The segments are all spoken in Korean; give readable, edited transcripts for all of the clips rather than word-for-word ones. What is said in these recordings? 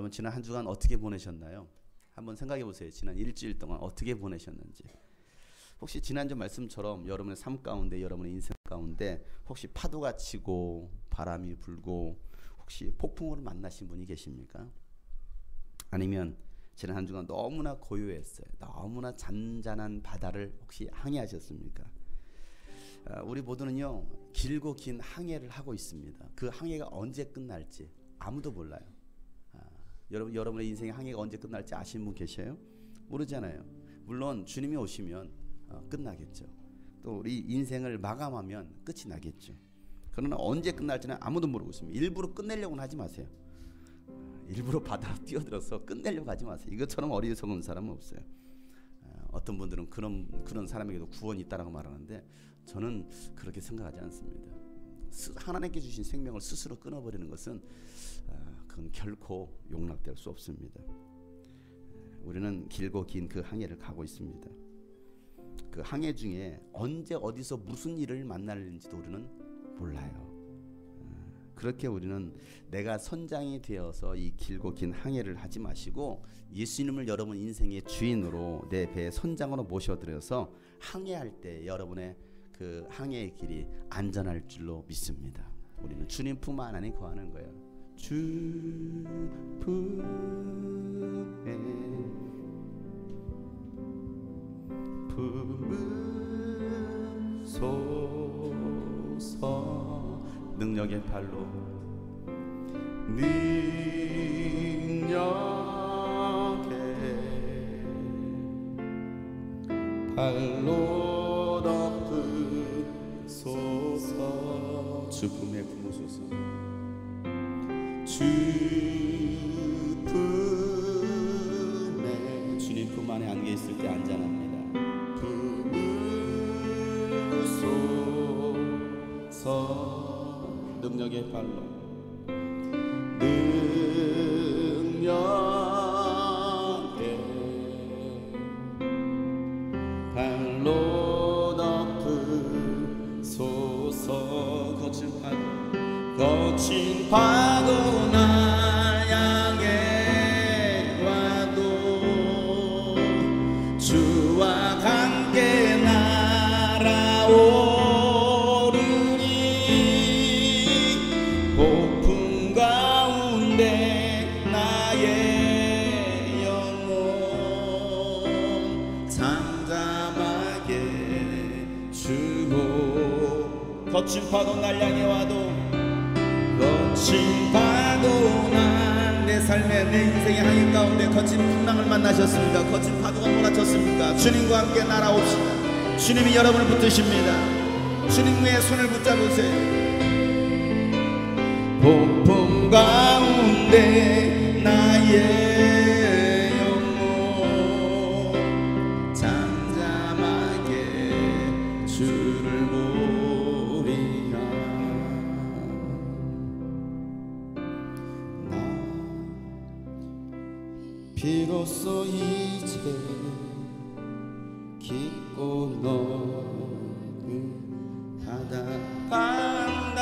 여러분 지난 한 주간 어떻게 보내셨나요? 한번 생각해 보세요. 지난 일주일 동안 어떻게 보내셨는지. 혹시 지난주 말씀처럼 여러분의 삶 가운데, 여러분의 인생 가운데 혹시 파도가 치고 바람이 불고 혹시 폭풍우를 만나신 분이 계십니까? 아니면 지난 한 주간 너무나 고요했어요. 너무나 잔잔한 바다를 혹시 항해하셨습니까? 우리 모두는요, 길고 긴 항해를 하고 있습니다. 그 항해가 언제 끝날지 아무도 몰라요. 여러분의 인생의 항해가 언제 끝날지 아시는 분 계셔요? 모르잖아요. 물론 주님이 오시면 끝나겠죠. 또 우리 인생을 마감하면 끝이 나겠죠. 그러나 언제 끝날지는 아무도 모르고 있습니다. 일부러 끝내려고는 하지 마세요. 일부러 바다로 뛰어들어서 끝내려고 하지 마세요. 이것처럼 어리석은 사람은 없어요. 어떤 분들은 그런 사람에게도 구원이 있다라고 말하는데 저는 그렇게 생각하지 않습니다. 하나님께 주신 생명을 스스로 끊어버리는 것은 그건 결코 용납될 수 없습니다. 우리는 길고 긴 그 항해를 가고 있습니다. 그 항해 중에 언제 어디서 무슨 일을 만날지도 우리는 몰라요. 그렇게 우리는 내가 선장이 되어서 이 길고 긴 항해를 하지 마시고 예수님을 여러분 인생의 주인으로 내 배의 선장으로 모셔드려서 항해할 때 여러분의 그 항해의 길이 안전할 줄로 믿습니다. 우리는 주님 품 안에 거하는 거예요. 주 품에 품으소서. 능력의 발로 발로 덮으소서. 주 품에 품으소서. 주 품에 주님 품 안에 안겨 있을 때 안전합니다. 품으소서. 능력의 발로 발로 덮으소서. 거친 파도 날 향해 와도 주와 함께 날아오르니 폭풍 가운데 나의 영혼 잠잠하게 주고. 거친 파도 날 향해 와도 거친 파도 날 내 삶의 내 인생의 항해 가운데 거친 풍랑을 만나셨습니까? 거친 파도가 몰아쳤습니까? 주님과 함께 날아옵시다. 주님이 여러분을 붙드십니다. 주님의 손을 붙잡으세요. 폭풍 가운데 나의 영혼 잠잠하게 주를 보리라. 비로소 이제 깊고 넓은 바다 간다.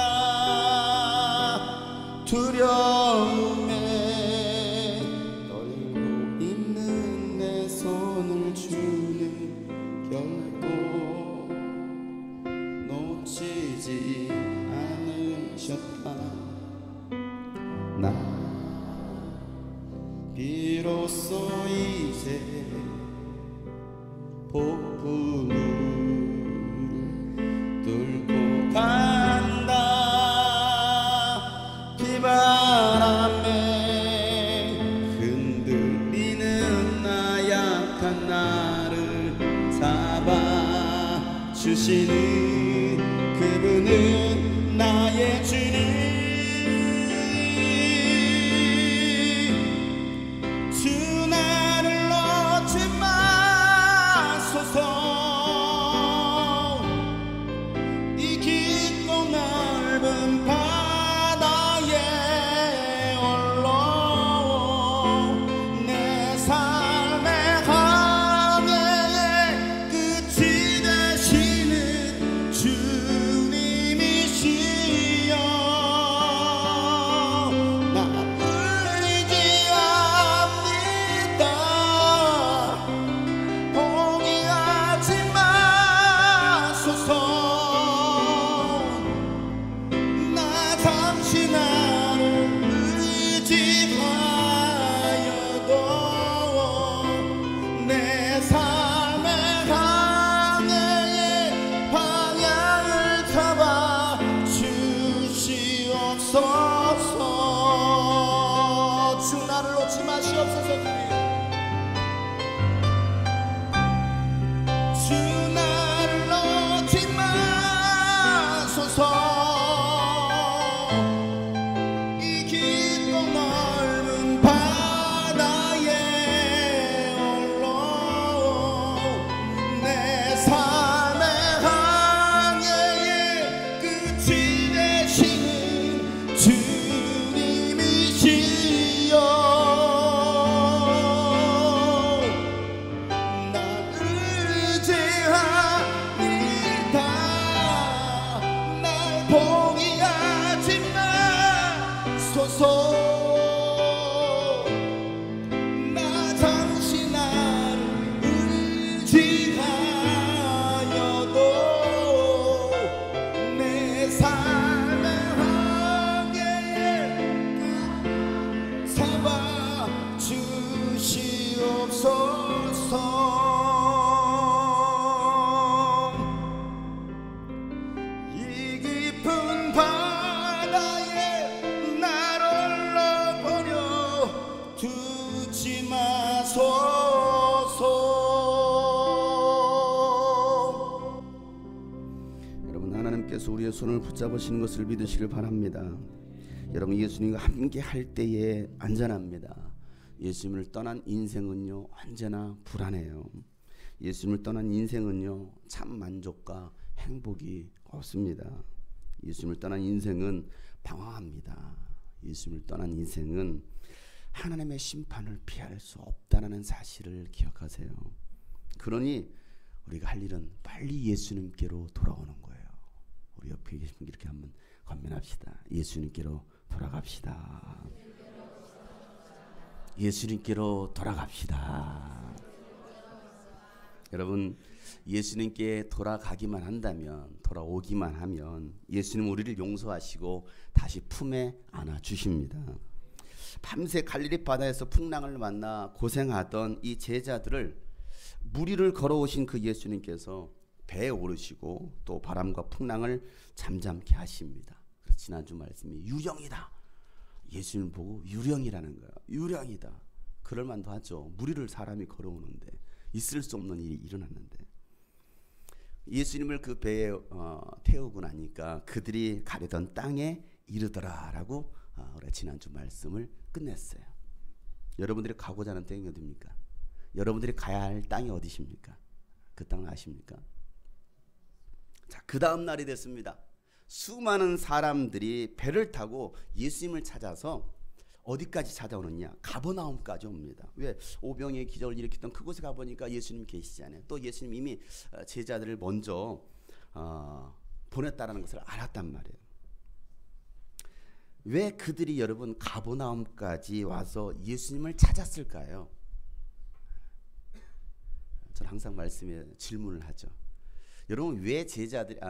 두려움에 떨고 있는 내 손을 주는 결코 놓치지 않으셨다. 나 비로소 이제 폭풍을 뚫고 간다. 비바람에 흔들리는 나약한 나를 잡아주시는 그분은 나의 주님. 이 깊고 넓은 바다에 홀로 내 삶의 항해의 끝이 되시는 놓지 마시옵소서. 주 나를 놓지 마소서. 이 깊고 넓은 바다에 홀로 내 삶의 항해의 끝이 되시는 주님이시여. 난 의지하니다. 날 포기하지 마소서. 나 잠시 나를 의지하여도 내 삶의 한계에 삼아 주시옵소서. 이 깊은 바다에 날 홀로 버려 두지 마소서. 여러분, 하나님께서 우리의 손을 붙잡으시는 것을 믿으시길 바랍니다. 여러분, 예수님과 함께 할 때에 안전합니다. 예수님을 떠난 인생은요 언제나 불안해요. 예수님을 떠난 인생은요 참 만족과 행복이 없습니다. 예수님을 떠난 인생은 방황합니다. 예수님을 떠난 인생은 하나님의 심판을 피할 수 없다는 사실을 기억하세요. 그러니 우리가 할 일은 빨리 예수님께로 돌아오는 거예요. 우리 옆에 계신 분 이렇게 한번 건면합시다. 예수님께로 돌아갑시다. 예수님께로 돌아갑시다. 여러분, 예수님께 돌아가기만 한다면, 돌아오기만 하면 예수님 우리를 용서하시고 다시 품에 안아주십니다. 밤새 갈릴리 바다에서 풍랑을 만나 고생하던 이 제자들을 물 위를 걸어오신 그 예수님께서 배에 오르시고 또 바람과 풍랑을 잠잠케 하십니다. 그래서 지난주 말씀이 유령이다. 예수님 보고 유령이라는 거예요. 유령이다. 그럴 만도 하죠. 물 위를 사람이 걸어오는데 있을 수 없는 일이 일어났는데 예수님을 그 배에 태우고 나니까 그들이 가려던 땅에 이르더라라고 우리가 지난주 말씀을 끝냈어요. 여러분들이 가고자 하는 땅이 어디입니까? 여러분들이 가야 할 땅이 어디십니까? 그 땅을 아십니까? 자, 그 다음 날이 됐습니다. 수많은 사람들이 배를 타고 예수님을 찾아서 어디까지 찾아오느냐? 가버나움까지 옵니다. 왜? 오병이의 기적을 일으켰던 그곳에 가보니까 예수님 계시잖아요. 또 예수님 이미 제자들을 먼저 보냈다는 것을 알았단 말이에요. 왜 그들이 여러분 가버나움까지 와서 예수님을 찾았을까요? 저는 항상 말씀에 질문을 하죠. 여러분, 왜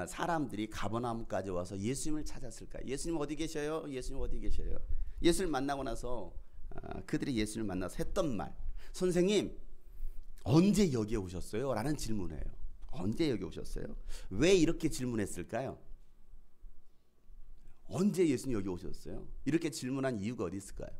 사람들이 가버나움까지 와서 예수님을 찾았을까? 예수님 어디 계셔요? 예수님 어디 계셔요? 예수를 만나고 나서 그들이 예수를 만나서 했던 말, 선생님 언제 여기에 오셨어요? 라는 질문이에요. 언제 여기 오셨어요? 왜 이렇게 질문했을까요? 언제 예수님 여기 오셨어요? 이렇게 질문한 이유가 어디 있을까요?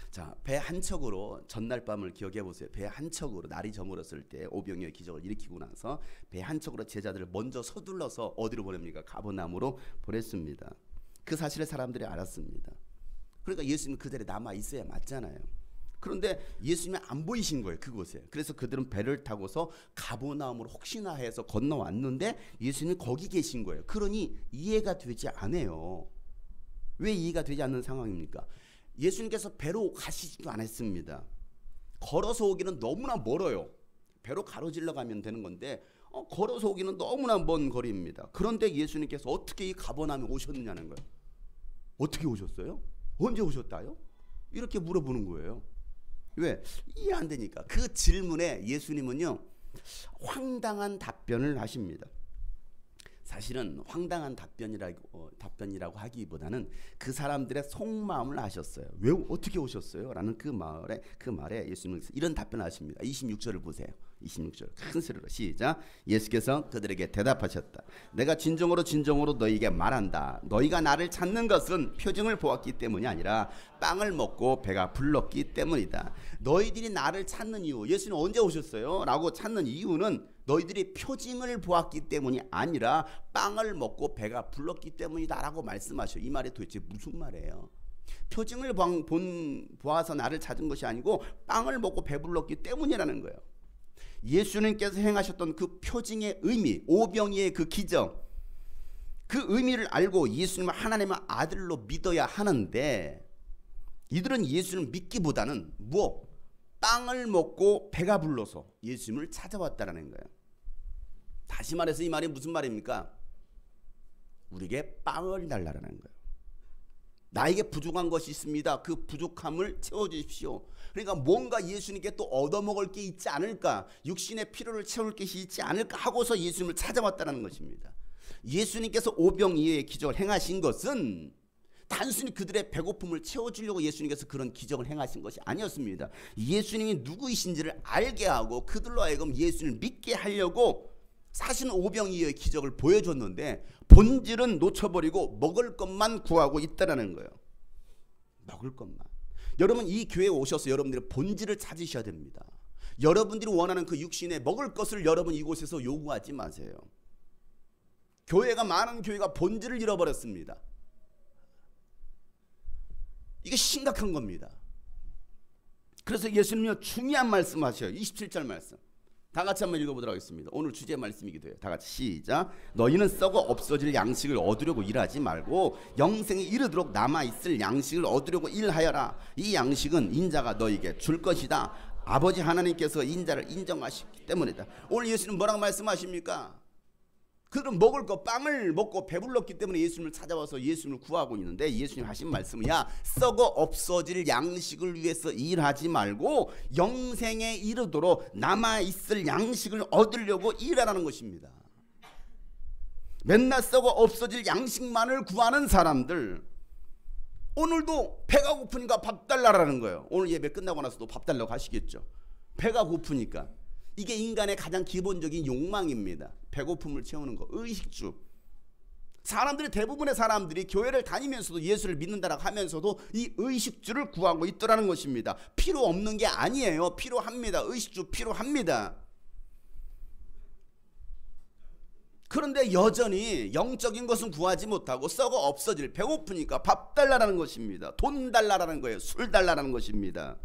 자, 배 한 척으로 전날 밤을 기억해 보세요. 배 한 척으로 날이 저물었을 때 오병이어의 기적을 일으키고 나서 배 한 척으로 제자들을 먼저 서둘러서 어디로 보냅니까? 가버나움으로 보냈습니다. 그 사실을 사람들이 알았습니다. 그러니까 예수님은 그 자리에 남아 있어야 맞잖아요. 그런데 예수님이 안 보이신 거예요, 그곳에. 그래서 그들은 배를 타고서 가버나움으로 혹시나 해서 건너왔는데 예수님이 거기 계신 거예요. 그러니 이해가 되지 않아요. 왜 이해가 되지 않는 상황입니까? 예수님께서 배로 가시지도 않았습니다. 걸어서 오기는 너무나 멀어요. 배로 가로질러 가면 되는 건데 걸어서 오기는 너무나 먼 거리입니다. 그런데 예수님께서 어떻게 이 가버나움에 오셨느냐는 거예요. 어떻게 오셨어요? 언제 오셨다요? 이렇게 물어보는 거예요. 왜? 이해 안 되니까. 그 질문에 예수님은요 황당한 답변을 하십니다. 사실은 황당한 답변이라고 하기보다는 그 사람들의 속마음을 아셨어요. 왜 어떻게 오셨어요? 라는 그 말에 예수님은 이런 답변을 하십니다. 26절을 보세요. 26절 큰 소리로 시작. 예수께서 그들에게 대답하셨다. 내가 진정으로 너희에게 말한다. 너희가 나를 찾는 것은 표징을 보았기 때문이 아니라 빵을 먹고 배가 불렀기 때문이다. 너희들이 나를 찾는 이유, 예수는 언제 오셨어요? 라고 찾는 이유는 너희들이 표징을 보았기 때문이 아니라 빵을 먹고 배가 불렀기 때문이다 라고 말씀하셔요. 이 말이 도대체 무슨 말이에요? 표징을 보아서 나를 찾은 것이 아니고 빵을 먹고 배불렀기 때문이라는 거예요. 예수님께서 행하셨던 그 표징의 의미, 오병이의 그 기적, 그 의미를 알고 예수님을 하나님의 아들로 믿어야 하는데 이들은 예수님을 믿기보다는 빵을 먹고 배가 불러서 예수님을 찾아왔다라는 거예요. 다시 말해서 이 말이 무슨 말입니까? 우리에게 빵을 달라라는 거예요. 나에게 부족한 것이 있습니다. 그 부족함을 채워주십시오. 그러니까 뭔가 예수님께 또 얻어먹을 게 있지 않을까, 육신의 필요를 채울 것이 있지 않을까 하고서 예수님을 찾아왔다는 것입니다. 예수님께서 오병이어의 기적을 행하신 것은 단순히 그들의 배고픔을 채워주려고 예수님께서 그런 기적을 행하신 것이 아니었습니다. 예수님이 누구이신지를 알게 하고 그들로 하여금 예수님을 믿게 하려고 사실은 오병이어의 기적을 보여줬는데 본질은 놓쳐버리고 먹을 것만 구하고 있다는 거예요. 먹을 것만. 여러분, 이 교회에 오셔서 여러분들의 본질을 찾으셔야 됩니다. 여러분들이 원하는 그 육신의 먹을 것을 여러분 이곳에서 요구하지 마세요. 많은 교회가 본질을 잃어버렸습니다. 이게 심각한 겁니다. 그래서 예수님이 중요한 말씀 하셔요. 27절 말씀. 다 같이 한번 읽어보도록 하겠습니다. 오늘 주제 말씀이기도 해요. 다 같이 시작. 너희는 썩어 없어질 양식을 얻으려고 일하지 말고 영생에 이르도록 남아있을 양식을 얻으려고 일하여라. 이 양식은 인자가 너희에게 줄 것이다. 아버지 하나님께서 인자를 인정하시기 때문이다. 오늘 예수님 뭐라고 말씀하십니까? 그들은 먹을 거 빵을 먹고 배불렀기 때문에 예수님을 찾아와서 예수님을 구하고 있는데 예수님 하신 말씀은 썩어 없어질 양식을 위해서 일하지 말고 영생에 이르도록 남아있을 양식을 얻으려고 일하라는 것입니다. 맨날 썩어 없어질 양식만을 구하는 사람들, 오늘도 배가 고프니까 밥 달라라는 거예요. 오늘 예배 끝나고 나서도 밥 달라고 하시겠죠. 배가 고프니까. 이게 인간의 가장 기본적인 욕망입니다. 배고픔을 채우는 거, 의식주. 대부분의 사람들이 교회를 다니면서도 예수를 믿는다라고 하면서도 이 의식주를 구하고 있더라는 것입니다. 필요 없는 게 아니에요. 필요합니다. 의식주 필요합니다. 그런데 여전히 영적인 것은 구하지 못하고 썩어 없어질, 배고프니까 밥 달라라는 것입니다. 돈 달라라는 거예요. 술 달라라는 것입니다.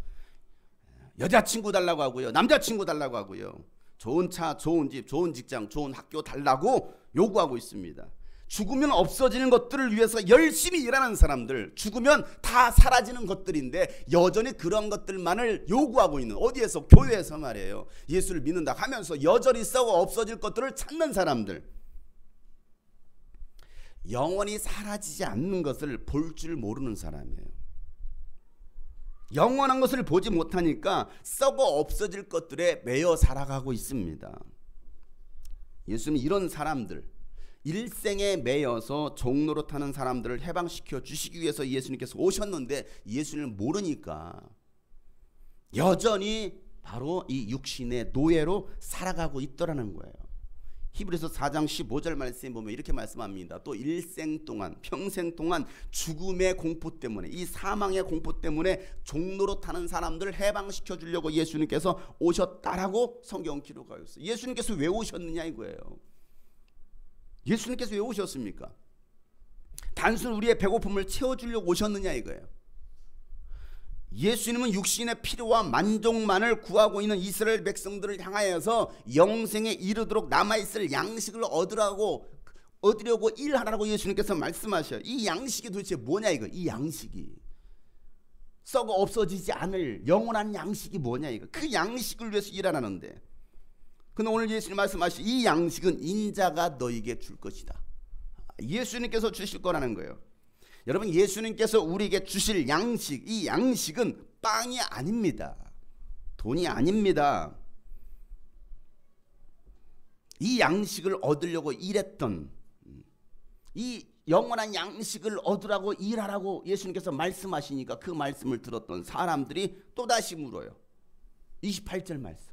여자친구 달라고 하고요. 남자친구 달라고 하고요. 좋은 차, 좋은 집, 좋은 직장, 좋은 학교 달라고 요구하고 있습니다. 죽으면 없어지는 것들을 위해서 열심히 일하는 사람들, 죽으면 다 사라지는 것들인데 여전히 그런 것들만을 요구하고 있는, 어디에서? 교회에서 말이에요. 예수를 믿는다 하면서 여전히 썩어 없어질 것들을 찾는 사람들, 영원히 사라지지 않는 것을 볼 줄 모르는 사람이에요. 영원한 것을 보지 못하니까 썩어 없어질 것들에 매여 살아가고 있습니다. 예수님은 이런 사람들, 일생에 매여서 종노릇하는 사람들을 해방시켜 주시기 위해서 예수님께서 오셨는데 예수님을 모르니까 여전히 바로 이 육신의 노예로 살아가고 있더라는 거예요. 히브리서 4장 15절 말씀에 보면 이렇게 말씀합니다. 또 일생 동안, 평생 동안 죽음의 공포 때문에, 이 사망의 공포 때문에 종노릇하는 사람들을 해방시켜 주려고 예수님께서 오셨다라고 성경 기록하고 있어요. 예수님께서 왜 오셨느냐 이거예요. 예수님께서 왜 오셨습니까? 단순 우리의 배고픔을 채워주려고 오셨느냐 이거예요. 예수님은 육신의 필요와 만족만을 구하고 있는 이스라엘 백성들을 향하여서 영생에 이르도록 남아있을 양식을 얻으려고 일하라고 예수님께서 말씀하셔요. 이 양식이 도대체 뭐냐 이거. 이 양식이 썩어 없어지지 않을 영원한 양식이 뭐냐 이거. 그 양식을 위해서 일하라는데, 근데 오늘 예수님 말씀하신 이 양식은 인자가 너에게 줄 것이다. 예수님께서 주실 거라는 거예요. 여러분, 예수님께서 우리에게 주실 양식, 이 양식은 빵이 아닙니다. 돈이 아닙니다. 이 양식을 얻으려고 일했던, 이 영원한 양식을 얻으라고 일하라고 예수님께서 말씀하시니까 그 말씀을 들었던 사람들이 또다시 물어요. 28절 말씀.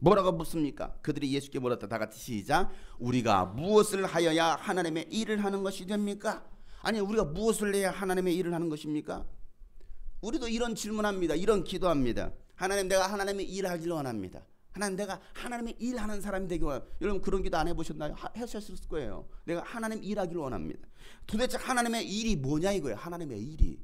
뭐라고 묻습니까? 그들이 예수께 물었다. 다 같이 시작. 우리가 무엇을 하여야 하나님의 일을 하는 것이 됩니까? 아니, 우리가 무엇을 해야 하나님의 일을 하는 것입니까? 우리도 이런 질문합니다. 이런 기도합니다. 하나님, 내가 하나님의 일을 하기를 원합니다. 하나님, 내가 하나님의 일하는 사람이 되기 원합니다. 여러분 그런 기도 안 해보셨나요? 하셨을 거예요. 내가 하나님 일하기를 원합니다. 도대체 하나님의 일이 뭐냐 이거예요. 하나님의 일이.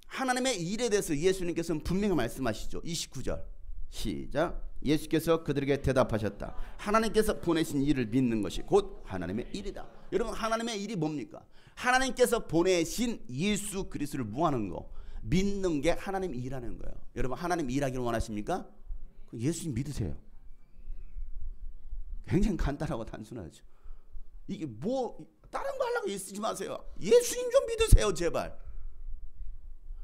하나님의 일에 대해서 예수님께서는 분명히 말씀하시죠. 29절 시작. 예수께서 그들에게 대답하셨다. 하나님께서 보내신 일을 믿는 것이 곧 하나님의 일이다. 여러분 하나님의 일이 뭡니까? 하나님께서 보내신 예수 그리스도를 뭐하는 거? 믿는 게 하나님 일하는 거예요. 여러분 하나님 일하기를 원하십니까? 예수님 믿으세요. 굉장히 간단하고 단순하죠. 이게 뭐 다른 거 하려고 애쓰지 마세요. 예수님 좀 믿으세요 제발.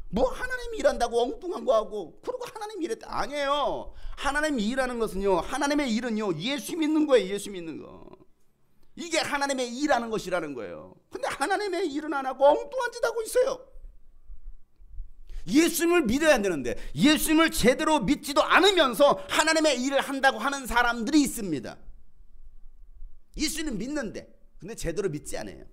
뭐 하나님 일한다고 엉뚱한 거 하고 그러고 하나님 일했다. 아니에요. 하나님 일하는 것은요, 하나님의 일은요 예수 믿는 거예요. 예수 믿는 거. 이게 하나님의 일하는 것이라는 거예요. 근데 하나님의 일은 안 하고 엉뚱한 짓 하고 있어요. 예수님을 믿어야 되는데 예수님을 제대로 믿지도 않으면서 하나님의 일을 한다고 하는 사람들이 있습니다. 예수님 믿는데 근데 제대로 믿지 않아요.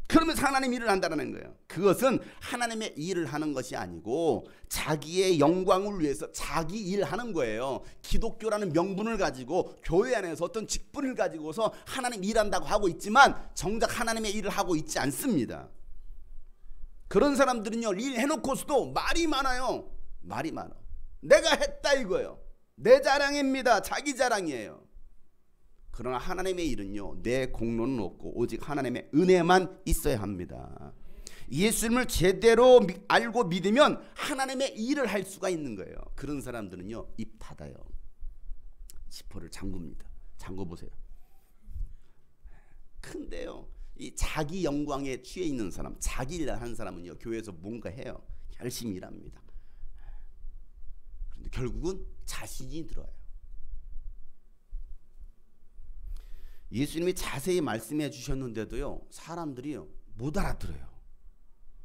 그러면서 하나님 일을 한다는 거예요. 그것은 하나님의 일을 하는 것이 아니고 자기의 영광을 위해서 자기 일하는 거예요. 기독교라는 명분을 가지고 교회 안에서 어떤 직분을 가지고서 하나님 일한다고 하고 있지만 정작 하나님의 일을 하고 있지 않습니다. 그런 사람들은요 일 해놓고서도 말이 많아요. 말이 많아. 내가 했다 이거예요. 내 자랑입니다. 자기 자랑이에요. 그러나 하나님의 일은요 내 공로는 없고 오직 하나님의 은혜만 있어야 합니다. 예수님을 제대로 알고 믿으면 하나님의 일을 할 수가 있는 거예요. 그런 사람들은요 입 닫아요. 지퍼를 잠굽니다. 잠궈보세요. 근데요 이 자기 영광에 취해 있는 사람, 자기 일을 하는 사람은요 교회에서 뭔가 해요. 열심히 일합니다. 그런데 결국은 자신이 들어요. 예수님이 자세히 말씀해 주셨는데도요 사람들이요 못 알아들어요.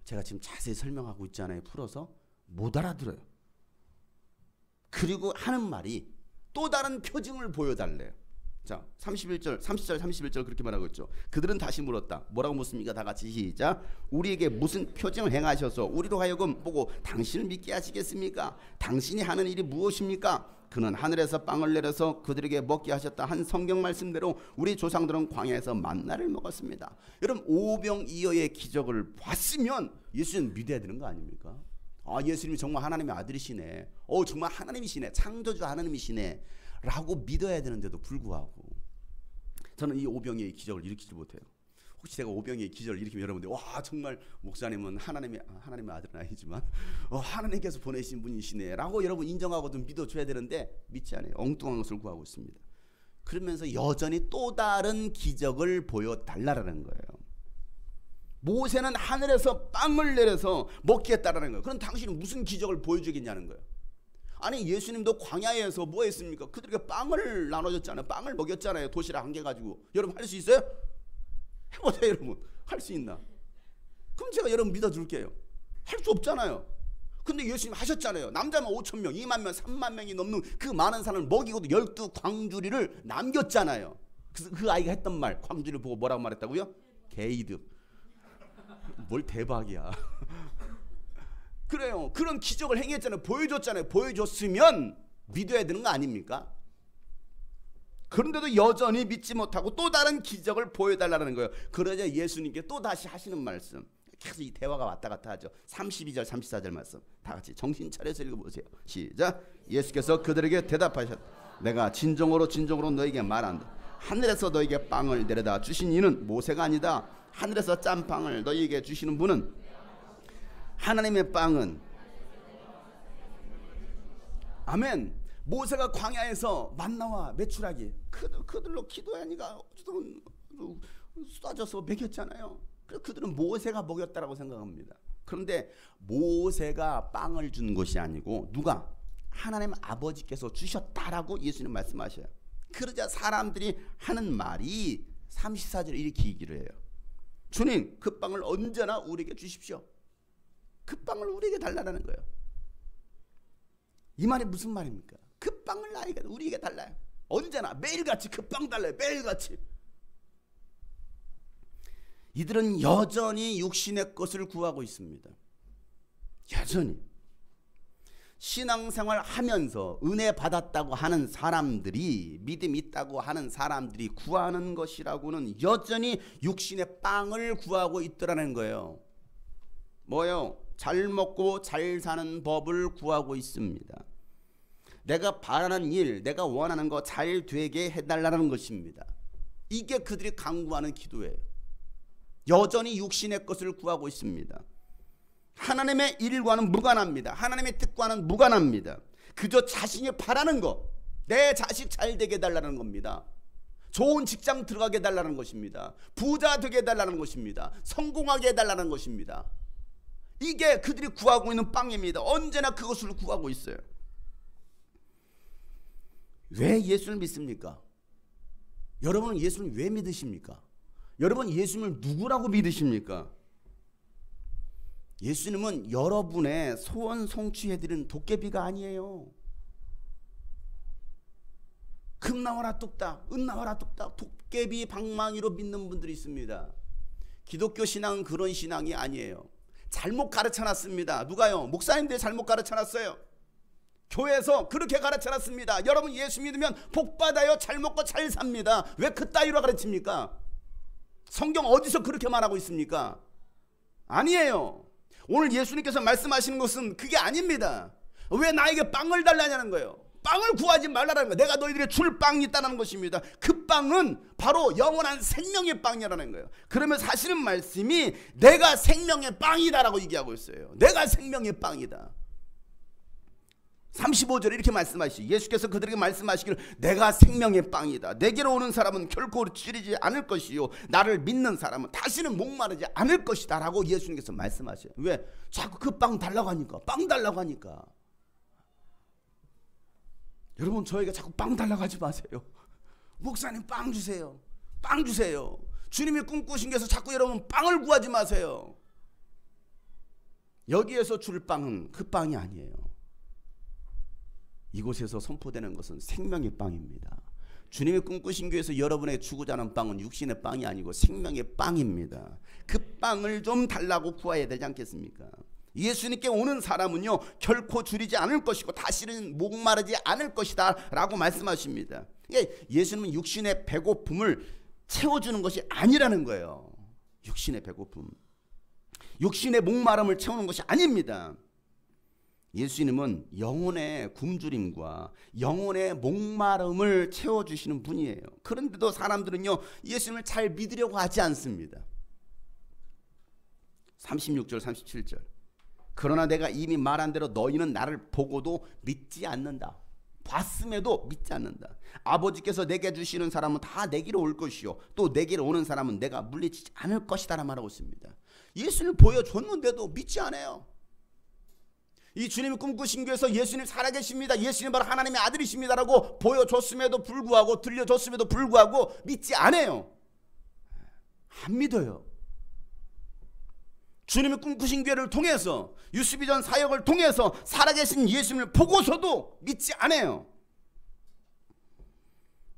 제가 지금 자세히 설명하고 있잖아요. 풀어서 못 알아들어요. 그리고 하는 말이 또 다른 표징을 보여달래요. 자 30절 31절 그렇게 말하고 있죠. 그들은 다시 물었다. 뭐라고 묻습니까? 다 같이 시작. 우리에게 무슨 표징을 행하셔서 우리로 하여금 보고 당신을 믿게 하시겠습니까? 당신이 하는 일이 무엇입니까? 그는 하늘에서 빵을 내려서 그들에게 먹게 하셨다 한 성경 말씀대로 우리 조상들은 광야에서 만나를 먹었습니다. 여러분 오병이어의 기적을 봤으면 예수님 믿어야 되는 거 아닙니까? 아 예수님이 정말 하나님의 아들이시네. 정말 하나님이시네. 창조주 하나님이시네 라고 믿어야 되는데도 불구하고 저는 이 오병이어의 기적을 일으키지 못해요. 혹시 제가 오병이어의 기적을 일으키면 여러분들 와 정말 목사님은 하나님의 아들은 아니지만 하나님께서 보내신 분이시네 라고 여러분 인정하고 좀 믿어줘야 되는데 믿지 않아요. 엉뚱한 것을 구하고 있습니다. 그러면서 여전히 또 다른 기적을 보여달라는 거예요. 모세는 하늘에서 빵을 내려서 먹게 했다라는 거예요. 그럼 당신은 무슨 기적을 보여주겠냐는 거예요. 아니 예수님도 광야에서 뭐 했습니까? 그들에게 빵을 나눠줬잖아요. 빵을 먹였잖아요. 도시락 한 개 가지고. 여러분 할 수 있어요? 해보세요 여러분. 할 수 있나? 그럼 제가 여러분 믿어줄게요. 할 수 없잖아요. 근데 예수님 하셨잖아요. 남자만 5,000명 2만 명 3만 명이 넘는 그 많은 사람을 먹이고도 12광주리를 남겼잖아요. 그래서 그 아이가 했던 말 광주리를 보고 뭐라고 말했다고요? 게이득. 뭘 대박이야. 그래요. 그런 기적을 행했잖아요. 보여줬잖아요. 보여줬으면 믿어야 되는 거 아닙니까? 그런데도 여전히 믿지 못하고 또 다른 기적을 보여달라는 거예요. 그러자 예수님께 또 다시 하시는 말씀. 계속 이 대화가 왔다 갔다 하죠. 32절 34절 말씀 다 같이 정신 차려서 읽어보세요. 시작. 예수께서 그들에게 대답하셨다. 내가 진정으로 너에게 말한다. 하늘에서 너에게 빵을 내려다 주신 이는 모세가 아니다. 하늘에서 짠 빵을 너희에게 주시는 분은 하나님의 빵은 아멘. 모세가 광야에서 만나와 메추라기 그들로 기도하니까 쏟아져서 먹였잖아요. 그래서 그들은 모세가 먹였다라고 생각합니다. 그런데 모세가 빵을 준 것이 아니고 누가? 하나님 아버지께서 주셨다라고 예수님 말씀하셔요. 그러자 사람들이 하는 말이 34절에 이렇게 얘기를 해요. 주님 그 빵을 언제나 우리에게 주십시오. 그 빵을 우리에게 달라는 거예요. 이 말이 무슨 말입니까? 그 빵을 나에게 우리에게 달라요. 언제나 매일같이 그 빵 달라요. 매일같이. 이들은 여전히 육신의 것을 구하고 있습니다. 여전히. 신앙생활 하면서 은혜 받았다고 하는 사람들이, 믿음 있다고 하는 사람들이 구하는 것이라고는 여전히 육신의 빵을 구하고 있더라는 거예요. 뭐요? 잘 먹고 잘 사는 법을 구하고 있습니다. 내가 바라는 일, 내가 원하는 거 잘 되게 해달라는 것입니다. 이게 그들이 간구하는 기도예요. 여전히 육신의 것을 구하고 있습니다. 하나님의 일과는 무관합니다. 하나님의 뜻과는 무관합니다. 그저 자신이 바라는 것, 내 자식 잘 되게 해달라는 겁니다. 좋은 직장 들어가게 해달라는 것입니다. 부자 되게 해달라는 것입니다. 성공하게 해달라는 것입니다. 이게 그들이 구하고 있는 빵입니다. 언제나 그것을 구하고 있어요. 왜 예수를 믿습니까? 여러분은 예수를 왜 믿으십니까? 여러분 예수님을 누구라고 믿으십니까? 예수님은 여러분의 소원 성취해드리는 도깨비가 아니에요. 금 나와라 뚝딱, 은 나와라 뚝딱, 도깨비 방망이로 믿는 분들이 있습니다. 기독교 신앙은 그런 신앙이 아니에요. 잘못 가르쳐놨습니다. 누가요? 목사님들이 잘못 가르쳐놨어요. 교회에서 그렇게 가르쳐놨습니다. 여러분 예수 믿으면 복받아요. 잘 먹고 잘 삽니다. 왜 그따위로 가르칩니까? 성경 어디서 그렇게 말하고 있습니까? 아니에요. 오늘 예수님께서 말씀하시는 것은 그게 아닙니다. 왜 나에게 빵을 달라냐는 거예요. 빵을 구하지 말라는 거예요. 내가 너희들에게 줄 빵이 있다는 것입니다. 그 빵은 바로 영원한 생명의 빵이라는 거예요. 그러면 사실은 말씀이 내가 생명의 빵이다라고 얘기하고 있어요. 내가 생명의 빵이다. 35절에 이렇게 말씀하시죠. 예수께서 그들에게 말씀하시기를 내가 생명의 빵이다. 내게로 오는 사람은 결코 줄이지 않을 것이요 나를 믿는 사람은 다시는 목마르지 않을 것이다 라고 예수님께서 말씀하셔요. 왜? 자꾸 그 빵 달라고 하니까. 빵 달라고 하니까. 여러분 저에게 자꾸 빵 달라고 하지 마세요. 목사님 빵 주세요. 빵 주세요. 주님이 꿈꾸신 게서 자꾸 여러분 빵을 구하지 마세요. 여기에서 줄 빵은 그 빵이 아니에요. 이곳에서 선포되는 것은 생명의 빵입니다. 주님의 꿈꾸신 교회에서 여러분에게 주고자 하는 빵은 육신의 빵이 아니고 생명의 빵입니다. 그 빵을 좀 달라고 구해야 되지 않겠습니까? 예수님께 오는 사람은요 결코 줄이지 않을 것이고 다시는 목마르지 않을 것이다 라고 말씀하십니다. 예수님은 육신의 배고픔을 채워주는 것이 아니라는 거예요. 육신의 배고픔, 육신의 목마름을 채우는 것이 아닙니다. 예수님은 영혼의 굶주림과 영혼의 목마름을 채워주시는 분이에요. 그런데도 사람들은요 예수님을 잘 믿으려고 하지 않습니다. 36절 37절 그러나 내가 이미 말한 대로 너희는 나를 보고도 믿지 않는다. 봤음에도 믿지 않는다. 아버지께서 내게 주시는 사람은 다 내게로 올 것이요 또 내게로 오는 사람은 내가 물리치지 않을 것이다 라 말하고 있습니다. 예수님을 보여줬는데도 믿지 않아요. 이 주님이 꿈꾸신 교회에서 예수님 살아계십니다. 예수님 바로 하나님의 아들이십니다라고 보여줬음에도 불구하고 들려줬음에도 불구하고 믿지 않아요. 안 믿어요. 주님이 꿈꾸신 교회를 통해서 유수비전 사역을 통해서 살아계신 예수님을 보고서도 믿지 않아요.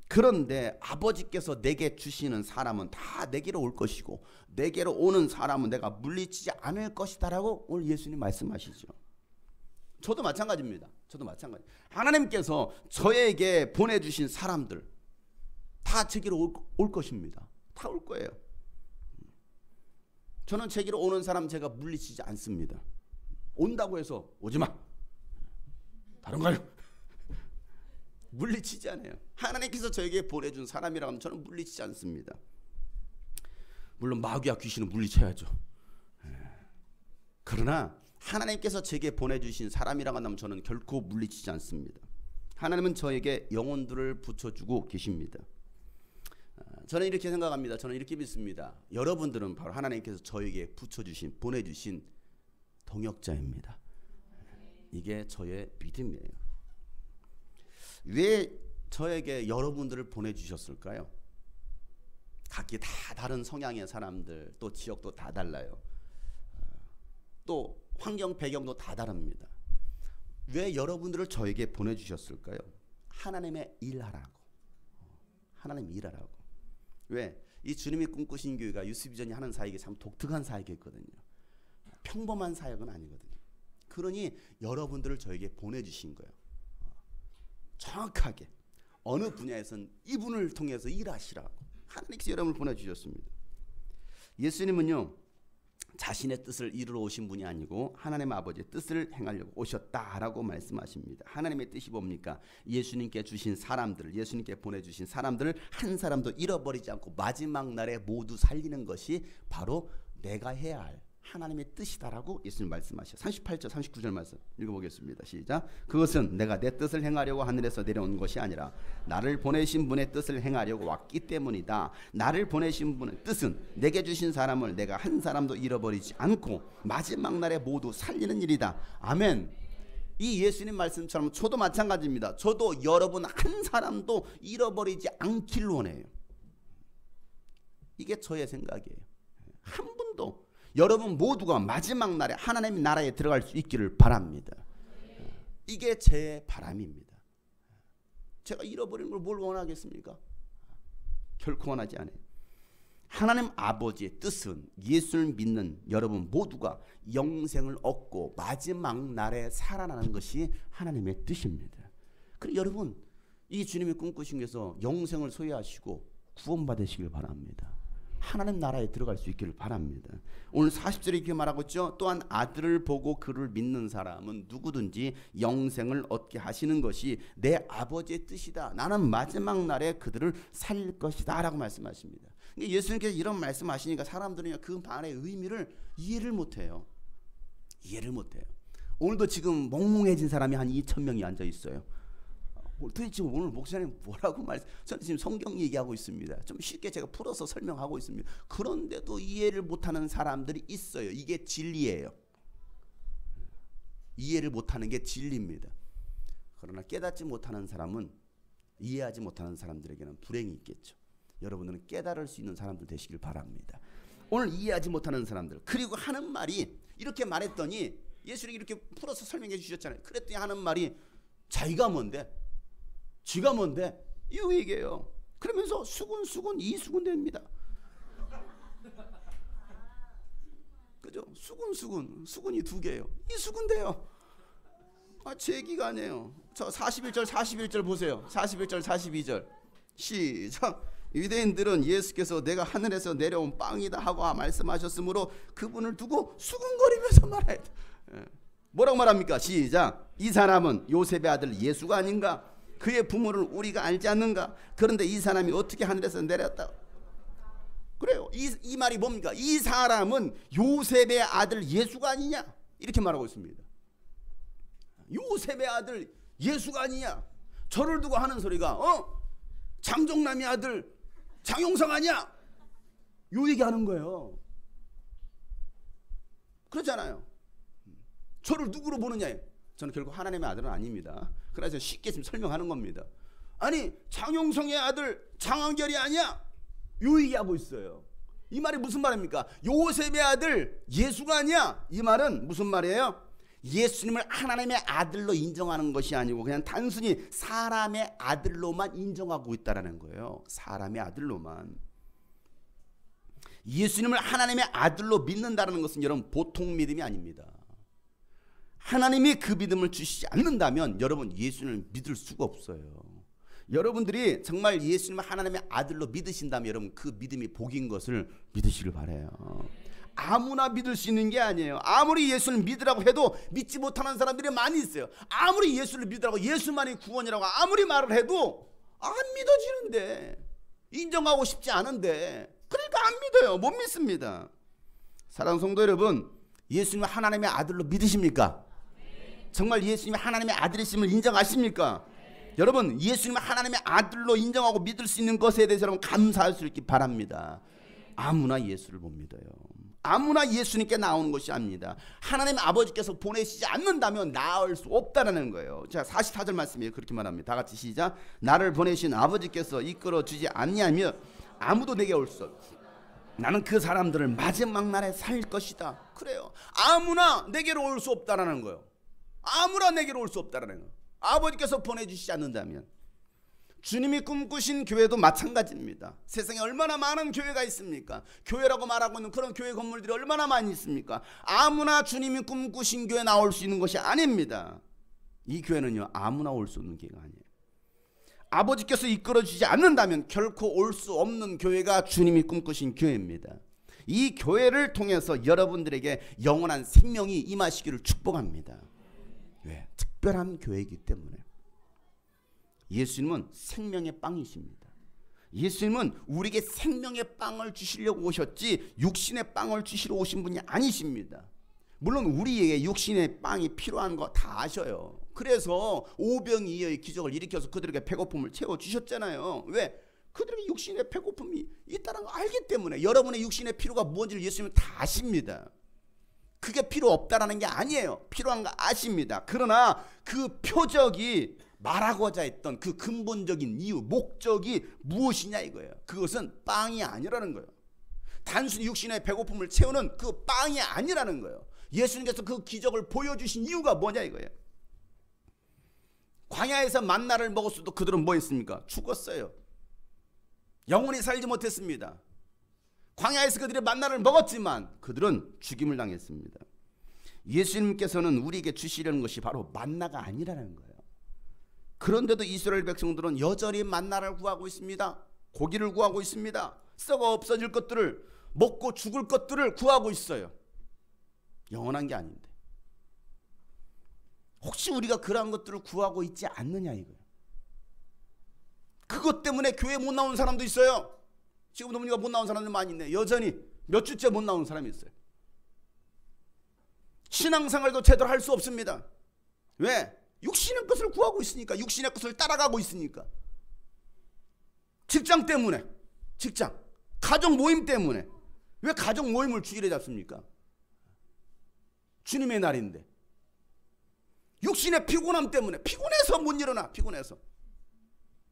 그런데 아버지께서 내게 주시는 사람은 다 내게로 올 것이고 내게로 오는 사람은 내가 물리치지 않을 것이다 라고 오늘 예수님 말씀하시죠. 저도 마찬가지입니다. 저도 마찬가지. 하나님께서 저에게 보내주신 사람들 다 제게로 올 것입니다. 다 올 거예요. 저는 제게로 오는 사람 제가 물리치지 않습니다. 온다고 해서 오지마 다른 가요 물리치지 않아요. 하나님께서 저에게 보내준 사람이라고 하면 저는 물리치지 않습니다. 물론 마귀와 귀신은 물리쳐야죠. 그러나 하나님께서 제게 보내주신 사람이라고 한다면 저는 결코 물리치지 않습니다. 하나님은 저에게 영혼들을 붙여주고 계십니다. 저는 이렇게 생각합니다. 저는 이렇게 믿습니다. 여러분들은 바로 하나님께서 저에게 붙여주신 보내주신 동역자입니다. 이게 저의 믿음이에요. 왜 저에게 여러분들을 보내주셨을까요? 각기 다 다른 성향의 사람들 또 지역도 다 달라요. 또 환경 배경도 다 다릅니다. 왜 여러분들을 저에게 보내주셨을까요? 하나님의 일하라고. 하나님 일하라고. 왜? 이 주님이 꿈꾸신 교회가 유스비전이 하는 사역이 참 독특한 사역이었거든요. 평범한 사역은 아니거든요. 그러니 여러분들을 저에게 보내주신 거예요. 정확하게 어느 분야에선 이분을 통해서 일하시라고 하나님께서 여러분을 보내주셨습니다. 예수님은요, 자신의 뜻을 이루러 오신 분이 아니고 하나님 아버지의 뜻을 행하려고 오셨다라고 말씀하십니다. 하나님의 뜻이 뭡니까? 예수님께 주신 사람들을, 예수님께 보내주신 사람들을 한 사람도 잃어버리지 않고 마지막 날에 모두 살리는 것이 바로 내가 해야 할 하나님의 뜻이다라고 예수님 말씀하셔요. 38절 39절 말씀 읽어보겠습니다. 시작. 그것은 내가 내 뜻을 행하려고 하늘에서 내려온 것이 아니라 나를 보내신 분의 뜻을 행하려고 왔기 때문이다. 나를 보내신 분의 뜻은 내게 주신 사람을 내가 한 사람도 잃어버리지 않고 마지막 날에 모두 살리는 일이다. 아멘. 이 예수님 말씀처럼 저도 마찬가지입니다. 저도 여러분 한 사람도 잃어버리지 않길 원해요. 이게 저의 생각이에요. 한 분도 여러분 모두가 마지막 날에 하나님의 나라에 들어갈 수 있기를 바랍니다. 이게 제 바람입니다. 제가 잃어버리는 걸 뭘 원하겠습니까? 결코 원하지 않아요. 하나님 아버지의 뜻은 예수를 믿는 여러분 모두가 영생을 얻고 마지막 날에 살아나는 것이 하나님의 뜻입니다. 그리고 여러분 이 주님이 꿈꾸신 것에서 영생을 소유하시고 구원받으시길 바랍니다. 하나님 나라에 들어갈 수 있기를 바랍니다. 오늘 40절에 이렇게 말하고 있죠. 또한 아들을 보고 그를 믿는 사람은 누구든지 영생을 얻게 하시는 것이 내 아버지의 뜻이다. 나는 마지막 날에 그들을 살릴 것이다 라고 말씀하십니다. 예수님께서 이런 말씀하시니까 사람들은 그 말의 의미를 이해를 못해요. 이해를 못해요. 오늘도 지금 멍멍해진 사람이 한 2,000명이 앉아 있어요. 도대체 오늘 목사님 뭐라고 저는 지금 성경 얘기하고 있습니다. 좀 쉽게 제가 풀어서 설명하고 있습니다. 그런데도 이해를 못하는 사람들이 있어요. 이게 진리예요. 이해를 못하는 게 진리입니다. 그러나 깨닫지 못하는 사람은 이해하지 못하는 사람들에게는 불행이 있겠죠. 여러분들은 깨달을 수 있는 사람들 되시길 바랍니다. 오늘 이해하지 못하는 사람들, 그리고 하는 말이 이렇게 말했더니 예수님이 이렇게 풀어서 설명해 주셨잖아요. 그랬더니 하는 말이 자기가 뭔데? 쥐가 뭔데? 이 얘기예요. 그러면서 수군 이수군 됩니다. 그죠? 수군이 2개예요. 이수군 돼요. 제 얘기가 아니에요. 저 41절 보세요. 41절 42절 시작. 유대인들은 예수께서 내가 하늘에서 내려온 빵이다 하고 말씀하셨으므로 그분을 두고 수군거리면서 말해요. 뭐라고 말합니까? 시작. 이 사람은 요셉의 아들 예수가 아닌가? 그의 부모를 우리가 알지 않는가? 그런데 이 사람이 어떻게 하늘에서 내렸다? 그래요. 이 말이 뭡니까? 이 사람은 요셉의 아들 예수가 아니냐? 이렇게 말하고 있습니다. 요셉의 아들 예수가 아니냐? 저를 두고 하는 소리가 장정남의 아들 장용상 아니야? 요 얘기하는 거예요. 그렇잖아요. 저를 누구로 보느냐? 저는 결국 하나님의 아들은 아닙니다. 그래서 쉽게 지금 설명하는 겁니다. 아니 장용성의 아들 장한결이 아니야? 요 얘기하고 있어요. 이 말이 무슨 말입니까? 요셉의 아들 예수가 아니야? 이 말은 무슨 말이에요? 예수님을 하나님의 아들로 인정하는 것이 아니고 그냥 단순히 사람의 아들로만 인정하고 있다는 거예요. 사람의 아들로만. 예수님을 하나님의 아들로 믿는다는 것은 여러분 보통 믿음이 아닙니다. 하나님이 그 믿음을 주시지 않는다면 여러분 예수님을 믿을 수가 없어요. 여러분들이 정말 예수님을 하나님의 아들로 믿으신다면 여러분 그 믿음이 복인 것을 믿으시길 바라요. 아무나 믿을 수 있는 게 아니에요. 아무리 예수를 믿으라고 해도 믿지 못하는 사람들이 많이 있어요. 아무리 예수를 믿으라고 예수만이 구원이라고 아무리 말을 해도 안 믿어지는데, 인정하고 싶지 않은데, 그러니까 안 믿어요. 못 믿습니다. 사랑하는 성도 여러분, 예수님을 하나님의 아들로 믿으십니까? 정말 예수님이 하나님의 아들이심을 인정하십니까? 여러분 예수님을 하나님의 아들로 인정하고 믿을 수 있는 것에 대해서 여러분 감사할 수 있기 바랍니다. 아무나 예수를 못 믿어요. 아무나 예수님께 나오는 것이 아닙니다. 하나님 아버지께서 보내시지 않는다면 나올 수 없다는 거예요. 자 44절 말씀이에요. 그렇게 말합니다. 다 같이 시작. 나를 보내신 아버지께서 이끌어 주지 아니하며 아무도 내게 올 수 없다. 나는 그 사람들을 마지막 날에 살릴 것이다. 그래요. 아무나 내게로 올 수 없다라는 거예요. 아무나 내게로 올 수 없다라는 거. 아버지께서 보내주시지 않는다면. 주님이 꿈꾸신 교회도 마찬가지입니다. 세상에 얼마나 많은 교회가 있습니까? 교회라고 말하고 있는 그런 교회 건물들이 얼마나 많이 있습니까? 아무나 주님이 꿈꾸신 교회 나올 수 있는 것이 아닙니다. 이 교회는요, 아무나 올 수 없는 교회가 아니에요. 아버지께서 이끌어주지 않는다면 결코 올 수 없는 교회가 주님이 꿈꾸신 교회입니다. 이 교회를 통해서 여러분들에게 영원한 생명이 임하시기를 축복합니다. 왜? 특별한 교회이기 때문에. 예수님은 생명의 빵이십니다. 예수님은 우리에게 생명의 빵을 주시려고 오셨지 육신의 빵을 주시러 오신 분이 아니십니다. 물론 우리에게 육신의 빵이 필요한 거 다 아셔요. 그래서 오병이어의 기적을 일으켜서 그들에게 배고픔을 채워주셨잖아요. 왜? 그들에게 육신의 배고픔이 있다는 걸 알기 때문에. 여러분의 육신의 필요가 무엇인지를 예수님은 다 아십니다. 그게 필요 없다라는 게 아니에요. 필요한 거 아십니다. 그러나 그 표적이 말하고자 했던 그 근본적인 이유, 목적이 무엇이냐 이거예요. 그것은 빵이 아니라는 거예요. 단순히 육신의 배고픔을 채우는 그 빵이 아니라는 거예요. 예수님께서 그 기적을 보여주신 이유가 뭐냐 이거예요. 광야에서 만나를 먹었어도 그들은 뭐 했습니까? 죽었어요. 영원히 살지 못했습니다. 광야에서 그들이 만나를 먹었지만 그들은 죽임을 당했습니다. 예수님께서는 우리에게 주시려는 것이 바로 만나가 아니라는 거예요. 그런데도 이스라엘 백성들은 여전히 만나를 구하고 있습니다. 고기를 구하고 있습니다. 썩어 없어질 것들을, 먹고 죽을 것들을 구하고 있어요. 영원한 게 아닌데. 혹시 우리가 그러한 것들을 구하고 있지 않느냐 이거예요. 그것 때문에 교회 못 나온 사람도 있어요. 지금도 우리가 못 나온 사람들 많이 있네. 여전히 몇 주째 못 나온 사람이 있어요. 신앙생활도 제대로 할 수 없습니다. 왜? 육신의 것을 구하고 있으니까. 육신의 것을 따라가고 있으니까. 직장 때문에, 직장, 가족 모임 때문에. 왜 가족 모임을 주일에 잡습니까? 주님의 날인데. 육신의 피곤함 때문에, 피곤해서 못 일어나. 피곤해서.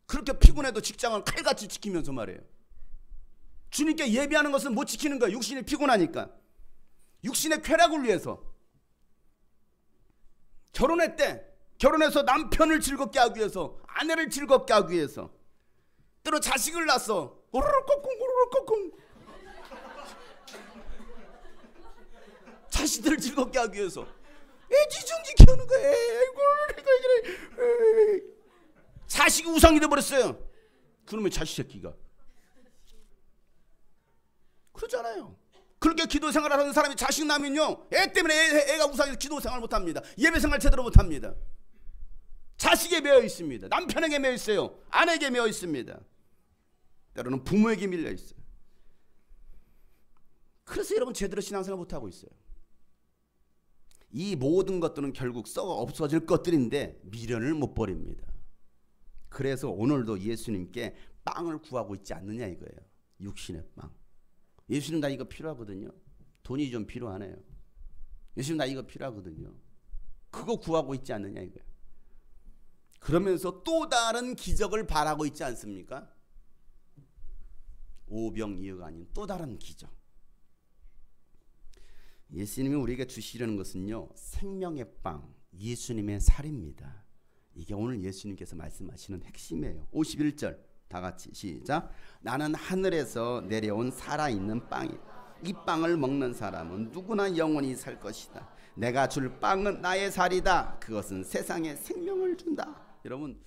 그렇게 피곤해도 직장을 칼같이 지키면서 말이에요. 주님께 예배하는 것은 못 지키는 거예요. 육신이 피곤하니까. 육신의 쾌락을 위해서. 결혼했대. 결혼해서 남편을 즐겁게 하기 위해서, 아내를 즐겁게 하기 위해서, 때로 자식을 낳았어. 오르르 꽁꽁 자식들을 즐겁게 하기 위해서 애지중지 키우는 거야. 자식이 우상이 돼버렸어요. 그러면 자식 새끼가 그러잖아요. 그렇게 기도 생활을 하는 사람이 자식 낳으면요, 애 때문에 애가 우상해서 기도 생활 못합니다. 예배 생활 제대로 못합니다. 자식에 매여 있습니다. 남편에게 매여 있어요. 아내에게 매여 있습니다. 때로는 부모에게 밀려 있어요. 그래서 여러분 제대로 신앙생활 못하고 있어요. 이 모든 것들은 결국 썩어 없어질 것들인데 미련을 못 버립니다. 그래서 오늘도 예수님께 빵을 구하고 있지 않느냐 이거예요. 육신의 빵. 예수님 나 이거 필요하거든요. 돈이 좀 필요하네요. 예수님 나 이거 필요하거든요. 그거 구하고 있지 않느냐 이거예요. 그러면서 또 다른 기적을 바라고 있지 않습니까? 오병이어가 아닌 또 다른 기적. 예수님이 우리에게 주시려는 것은요, 생명의 빵, 예수님의 살입니다. 이게 오늘 예수님께서 말씀하시는 핵심이에요. 51절 다 같이 시작. 나는 하늘에서 내려온 살아있는 빵이다. 이 빵을 먹는 사람은 누구나 영원히 살 것이다. 내가 줄 빵은 나의 살이다. 그것은 세상에 생명을 준다. 여러분,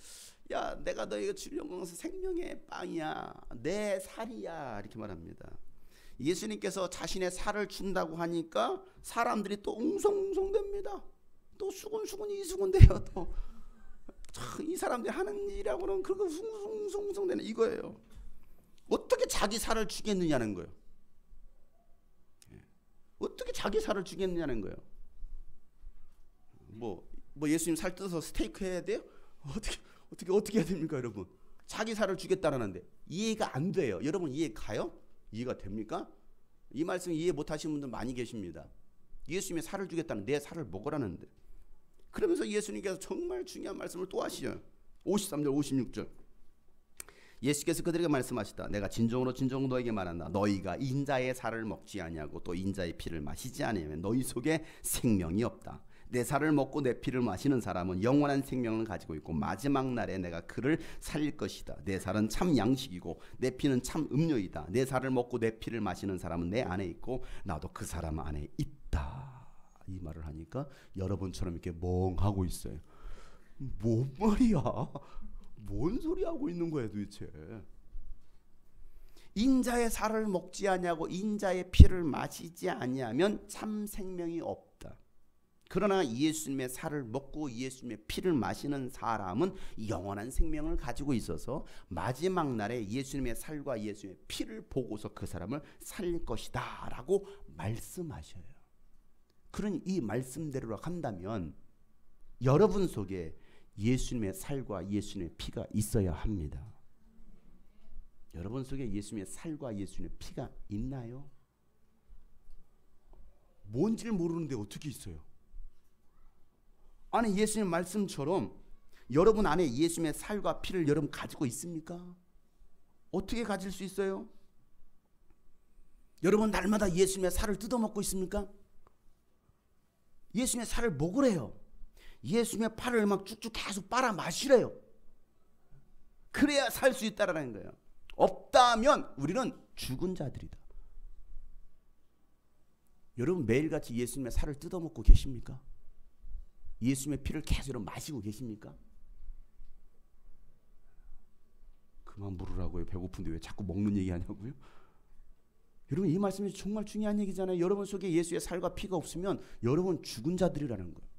야, 내가 너에게 주려는 것은 생명의 빵이야, 내 살이야, 이렇게 말합니다. 예수님께서 자신의 살을 준다고 하니까 사람들이 또 웅성웅성됩니다. 또 수군수군 이수군돼요. 또 이 사람들이 하는 일이라고는 그거 웅성웅성되는 이거예요. 어떻게 자기 살을 주겠느냐는 거예요. 어떻게 자기 살을 주겠느냐는 거예요. 뭐 예수님 살 뜯어서 스테이크 해야 돼요? 어떻게 해야 됩니까, 여러분? 자기 살을 주겠다라는데 이해가 안 돼요. 여러분 이해 가요? 이해가 됩니까? 이 말씀 이해 못 하시는 분들 많이 계십니다. 예수님의 살을 주겠다는, 내 살을 먹으라는데. 그러면서 예수님께서 정말 중요한 말씀을 또 하시죠. 53절 56절 예수께서 그들에게 말씀하시다. 내가 진정으로 너에게 말한다. 너희가 인자의 살을 먹지 아니하고 또 인자의 피를 마시지 아니하면 너희 속에 생명이 없다. 내 살을 먹고 내 피를 마시는 사람은 영원한 생명을 가지고 있고 마지막 날에 내가 그를 살릴 것이다. 내 살은 참 양식이고 내 피는 참 음료이다. 내 살을 먹고 내 피를 마시는 사람은 내 안에 있고 나도 그 사람 안에 있다. 이 말을 하니까 여러분처럼 이렇게 멍하고 있어요. 뭔 말이야? 뭔 소리 하고 있는 거야 도대체? 인자의 살을 먹지 아니하고 인자의 피를 마시지 아니하면 참 생명이 없다. 그러나 예수님의 살을 먹고 예수님의 피를 마시는 사람은 영원한 생명을 가지고 있어서 마지막 날에 예수님의 살과 예수님의 피를 보고서 그 사람을 살릴 것이다 라고 말씀하셔요. 그러니 이 말씀대로 한다면 여러분 속에 예수님의 살과 예수님의 피가 있어야 합니다. 여러분 속에 예수님의 살과 예수님의 피가 있나요? 뭔지를 모르는데 어떻게 있어요? 아니 예수님 말씀처럼 여러분 안에 예수님의 살과 피를 여러분 가지고 있습니까? 어떻게 가질 수 있어요? 여러분 날마다 예수님의 살을 뜯어먹고 있습니까? 예수님의 살을 먹으래요. 예수님의 팔을 막 쭉쭉 계속 빨아 마시래요. 그래야 살 수 있다라는 거예요. 없다면 우리는 죽은 자들이다. 여러분 매일같이 예수님의 살을 뜯어먹고 계십니까? 예수님의 피를 계속 마시고 계십니까? 그만 물으라고요. 배고픈데 왜 자꾸 먹는 얘기 하냐고요? 여러분 이 말씀이 정말 중요한 얘기잖아요. 여러분 속에 예수의 살과 피가 없으면 여러분 죽은 자들이라는 거예요.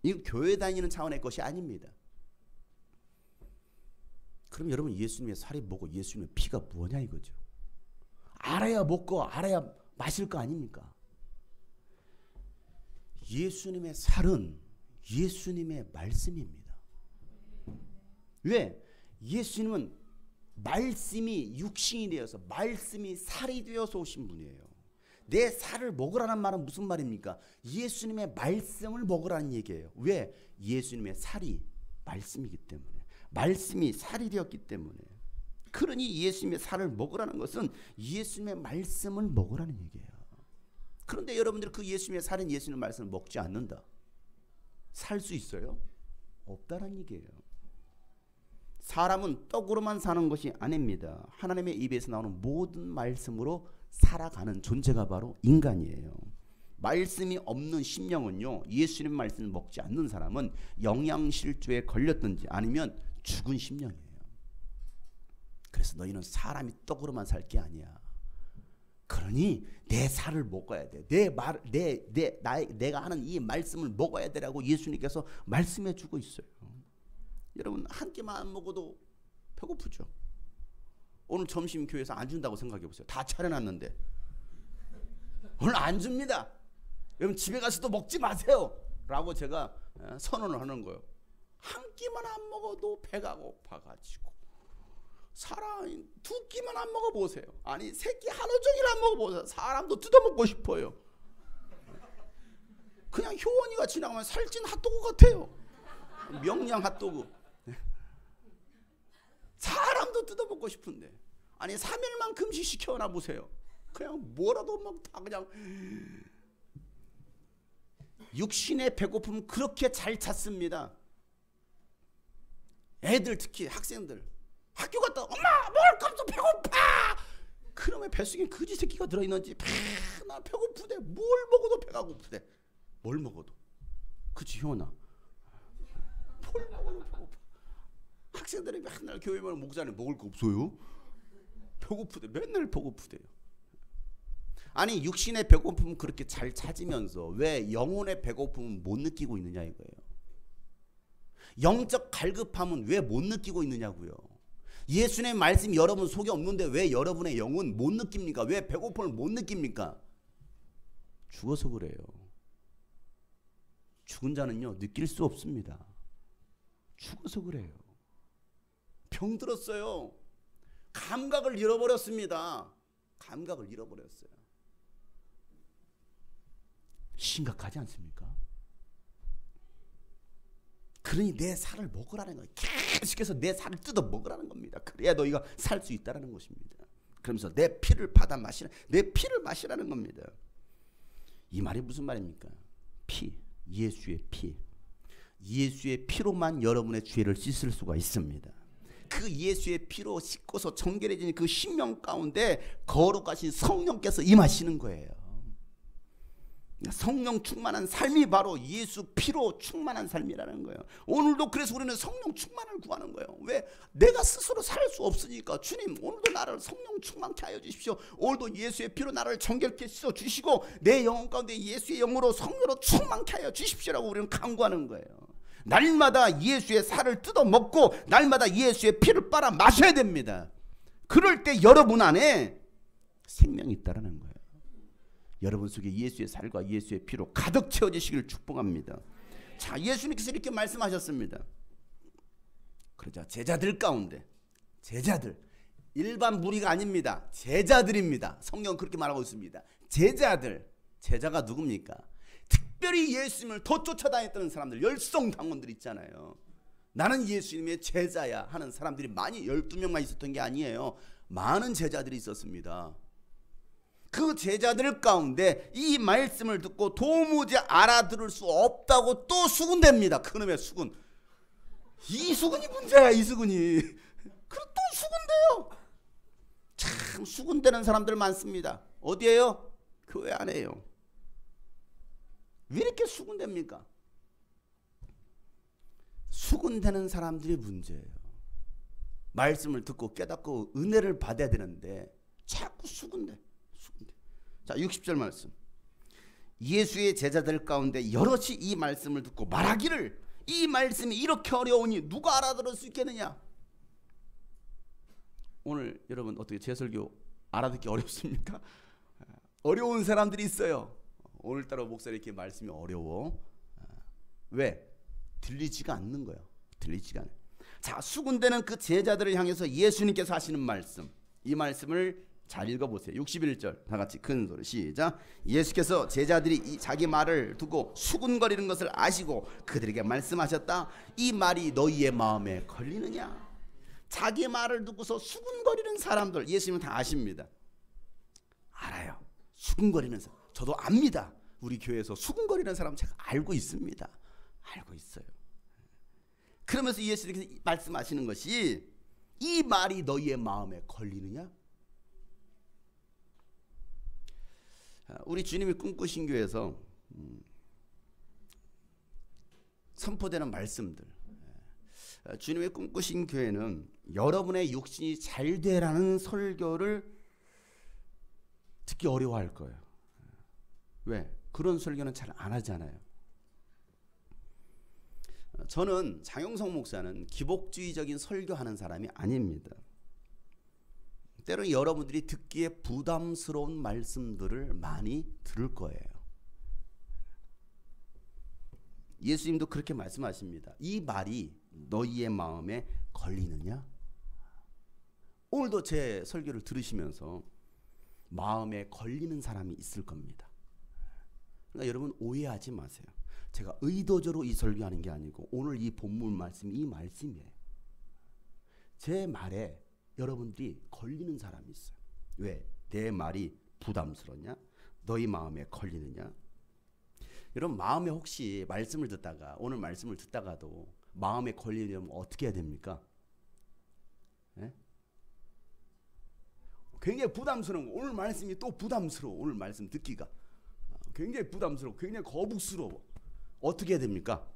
이거 교회 다니는 차원의 것이 아닙니다. 그럼 여러분 예수님의 살이 뭐고 예수님의 피가 뭐냐 이거죠. 알아야 먹고 알아야 마실 거 아닙니까? 예수님의 살은 예수님의 말씀입니다. 왜? 예수님은 말씀이 육신이 되어서 말씀이 살이 되어서 오신 분이에요. 내 살을 먹으라는 말은 무슨 말입니까? 예수님의 말씀을 먹으라는 얘기예요. 왜? 예수님의 살이 말씀이기 때문에. 말씀이 살이 되었기 때문에. 그러니 예수님의 살을 먹으라는 것은 예수님의 말씀을 먹으라는 얘기예요. 그런데 여러분들 그 예수님의 살인 예수님의 말씀을 먹지 않는다. 살 수 있어요? 없다는 얘기예요. 사람은 떡으로만 사는 것이 아닙니다. 하나님의 입에서 나오는 모든 말씀으로 살아가는 존재가 바로 인간이에요. 말씀이 없는 심령은요, 예수님 말씀을 먹지 않는 사람은 영양실조에 걸렸든지 아니면 죽은 심령이에요. 그래서 너희는 사람이 떡으로만 살 게 아니야. 그러니 내 살을 먹어야 돼. 내가 하는 이 말씀을 먹어야 되라고 예수님께서 말씀해 주고 있어요. 여러분 한 끼만 안 먹어도 배고프죠. 오늘 점심 교회에서 안 준다고 생각해 보세요. 다 차려놨는데 오늘 안 줍니다. 여러분 집에 가서도 먹지 마세요 라고 제가 선언을 하는 거예요. 한 끼만 안 먹어도 배가 고파가지고 사람 두 끼만 안 먹어보세요. 아니 세 끼 하루 종일 안 먹어보세요. 사람도 뜯어먹고 싶어요. 그냥 효원이가 지나가면 살찐 핫도그 같아요. 명량 핫도그. 사람도 뜯어먹고 싶은데 아니 3일만 금식 시켜놔 보세요. 그냥 뭐라도 막 다 그냥. 육신의 배고픔은 그렇게 잘 찾습니다. 애들 특히 학생들 학교 갔다 엄마 먹을 거 없어 배고파. 그러면 뱃속에 거지 새끼가 들어있는지 나 배고프대. 뭘 먹어도 배가 고프대. 뭘 먹어도. 그치 효나. 뭘 먹어도 배고파. 학생들이 맨날 교회만 목사님 먹을 거 없어요? 배고프대. 맨날 배고프대요. 아니 육신의 배고픔은 그렇게 잘 찾으면서 왜 영혼의 배고픔은 못 느끼고 있느냐 이거예요. 영적 갈급함은 왜 못 느끼고 있느냐고요. 예수님의 말씀이 여러분 속에 없는데 왜 여러분의 영은 못 느낍니까? 왜 배고픔을 못 느낍니까? 죽어서 그래요. 죽은 자는요 느낄 수 없습니다. 죽어서 그래요. 병들었어요. 감각을 잃어버렸습니다. 감각을 잃어버렸어요. 심각하지 않습니까? 그러니 내 살을 먹으라는 거예요. 계속해서 내 살을 뜯어 먹으라는 겁니다. 그래야 너희가 살 수 있다는 것입니다. 그러면서 내 피를 받아 마시라, 내 피를 마시라는 겁니다. 이 말이 무슨 말입니까? 피, 예수의 피. 예수의 피로만 여러분의 죄를 씻을 수가 있습니다. 그 예수의 피로 씻고서 정결해지는 그 심령 가운데 거룩하신 성령께서 임하시는 거예요. 성령 충만한 삶이 바로 예수 피로 충만한 삶이라는 거예요. 오늘도 그래서 우리는 성령 충만을 구하는 거예요. 왜? 내가 스스로 살 수 없으니까 주님 오늘도 나를 성령 충만케 하여 주십시오. 오늘도 예수의 피로 나를 정결케 씻어 주시고 내 영혼 가운데 예수의 영으로 성령으로 충만케 하여 주십시오라고 우리는 간구하는 거예요. 날마다 예수의 살을 뜯어 먹고 날마다 예수의 피를 빨아 마셔야 됩니다. 그럴 때 여러분 안에 생명이 있다는 거예요. 여러분 속에 예수의 살과 예수의 피로 가득 채워지시기를 축복합니다. 자, 예수님께서 이렇게 말씀하셨습니다. 그러자 제자들 가운데, 제자들, 일반 무리가 아닙니다. 제자들입니다. 성경 그렇게 말하고 있습니다. 제자들, 제자가 누굽니까? 특별히 예수님을 더 쫓아다녔던 사람들, 열성당원들 있잖아요. 나는 예수님의 제자야 하는 사람들이 많이 12명만 있었던 게 아니에요. 많은 제자들이 있었습니다. 그 제자들 가운데 이 말씀을 듣고 도무지 알아들을 수 없다고 또 수군댑니다. 그놈의 수군. 이 수군이 문제야. 이 수군이. 그럼 또 수군대요. 참 수군대는 사람들 많습니다. 어디에요? 교회 안에요. 왜 이렇게 수군댑니까? 수군대는 사람들이 문제예요. 말씀을 듣고 깨닫고 은혜를 받아야 되는데 자꾸 수군대. 자, 60절 말씀. 예수의 제자들 가운데 여럿이 이 말씀을 듣고 말하기를 이 말씀이 이렇게 어려우니 누가 알아들을 수 있겠느냐. 오늘 여러분 어떻게 제 설교 알아듣기 어렵습니까? 어려운 사람들이 있어요. 오늘따라 목사님 이렇게 말씀이 어려워. 왜? 들리지가 않는 거예요. 들리지가 않아요. 자, 수군대는 그 제자들을 향해서 예수님께서 하시는 말씀, 이 말씀을 잘 읽어보세요. 61절 다 같이 큰 소리 시작. 예수께서 제자들이 자기 말을 두고 수군거리는 것을 아시고 그들에게 말씀하셨다. 이 말이 너희의 마음에 걸리느냐. 자기 말을 두고서 수군거리는 사람들 예수님은 다 아십니다. 알아요. 수군거리는 사람 저도 압니다. 우리 교회에서 수군거리는 사람 제가 알고 있습니다. 알고 있어요. 그러면서 예수님께서 말씀하시는 것이 이 말이 너희의 마음에 걸리느냐. 우리 주님이 꿈꾸신 교회에서 선포되는 말씀들, 주님의 꿈꾸신 교회는 여러분의 육신이 잘 되라는 설교를 듣기 어려워할 거예요. 왜? 그런 설교는 잘 안 하잖아요. 저는 장용석 목사는 기복주의적인 설교하는 사람이 아닙니다. 때로는 여러분들이 듣기에 부담스러운 말씀들을 많이 들을 거예요. 예수님도 그렇게 말씀하십니다. 이 말이 너희의 마음에 걸리느냐? 오늘도 제 설교를 들으시면서 마음에 걸리는 사람이 있을 겁니다. 그러니까 여러분 오해하지 마세요. 제가 의도적으로 이 설교하는 게 아니고 오늘 이 본문 말씀이 이 말씀이에요. 제 말에 여러분들이 걸리는 사람이 있어요. 왜? 내 말이 부담스럽냐? 너희 마음에 걸리느냐? 여러분 마음에 혹시 말씀을 듣다가 오늘 말씀을 듣다가도 마음에 걸리려면 어떻게 해야 됩니까? 네? 굉장히 부담스러운 거. 오늘 말씀이 또 부담스러워. 오늘 말씀 듣기가 굉장히 부담스러워. 굉장히 거북스러워. 어떻게 해야 됩니까?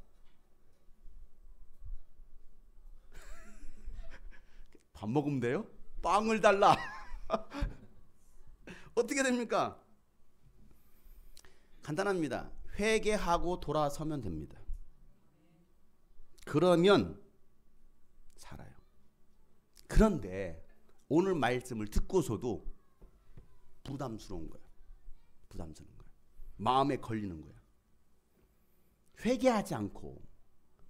밥 먹으면 돼요? 빵을 달라. 어떻게 됩니까? 간단합니다. 회개하고 돌아서면 됩니다. 그러면 살아요. 그런데 오늘 말씀을 듣고서도 부담스러운 거야. 부담스러운 거야. 마음에 걸리는 거야. 회개하지 않고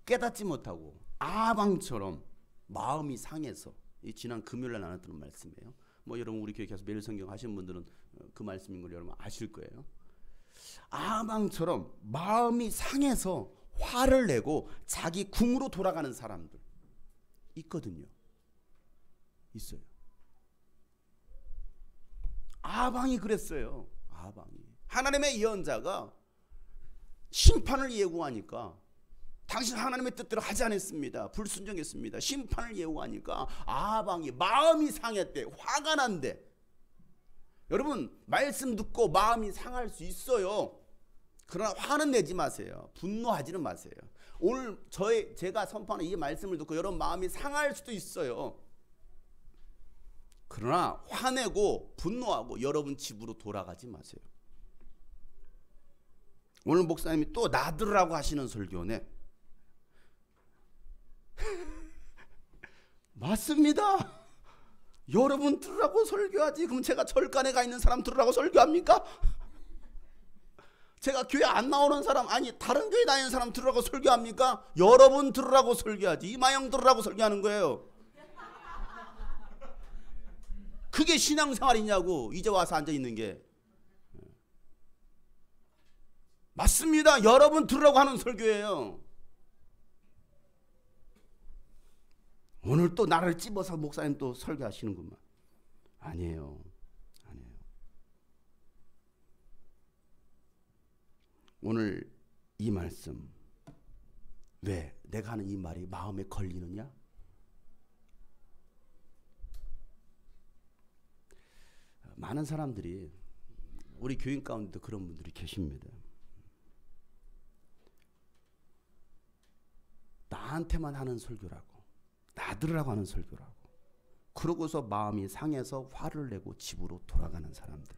깨닫지 못하고 아방처럼 마음이 상해서 이 지난 금요일날 나눴던 말씀이에요. 뭐 여러분 우리 교회 계속 매일 성경 하시는 분들은 그 말씀인 걸 여러분 아실 거예요. 아방처럼 마음이 상해서 화를 내고 자기 궁으로 돌아가는 사람들 있거든요. 있어요. 아방이 그랬어요. 아방이. 하나님의 예언자가 심판을 예고하니까 당신 하나님의 뜻대로 하지 않았습니다. 불순종했습니다. 심판을 예고하니까 아방이 마음이 상했대. 화가 난대. 여러분 말씀 듣고 마음이 상할 수 있어요. 그러나 화는 내지 마세요. 분노하지는 마세요. 오늘 제가 선포하는 이 말씀을 듣고 여러분 마음이 상할 수도 있어요. 그러나 화내고 분노하고 여러분 집으로 돌아가지 마세요. 오늘 목사님이 또 나들으라고 하시는 설교네. 맞습니다. 여러분 들으라고 설교하지. 그럼 제가 절간에 가 있는 사람 들으라고 설교합니까? 제가 교회 안 나오는 사람, 아니 다른 교회 다니는 사람 들으라고 설교합니까? 여러분 들으라고 설교하지. 이마영 들으라고 설교하는 거예요. 그게 신앙생활이냐고. 이제 와서 앉아있는 게. 맞습니다. 여러분 들으라고 하는 설교예요. 오늘 또 나를 찝어서 목사님 또 설교하시는구만. 아니에요. 아니에요. 오늘 이 말씀, 왜 내가 하는 이 말이 마음에 걸리느냐? 많은 사람들이 우리 교인 가운데도 그런 분들이 계십니다. 나한테만 하는 설교라고, 나들으라고 하는 설교라고. 그러고서 마음이 상해서 화를 내고 집으로 돌아가는 사람들.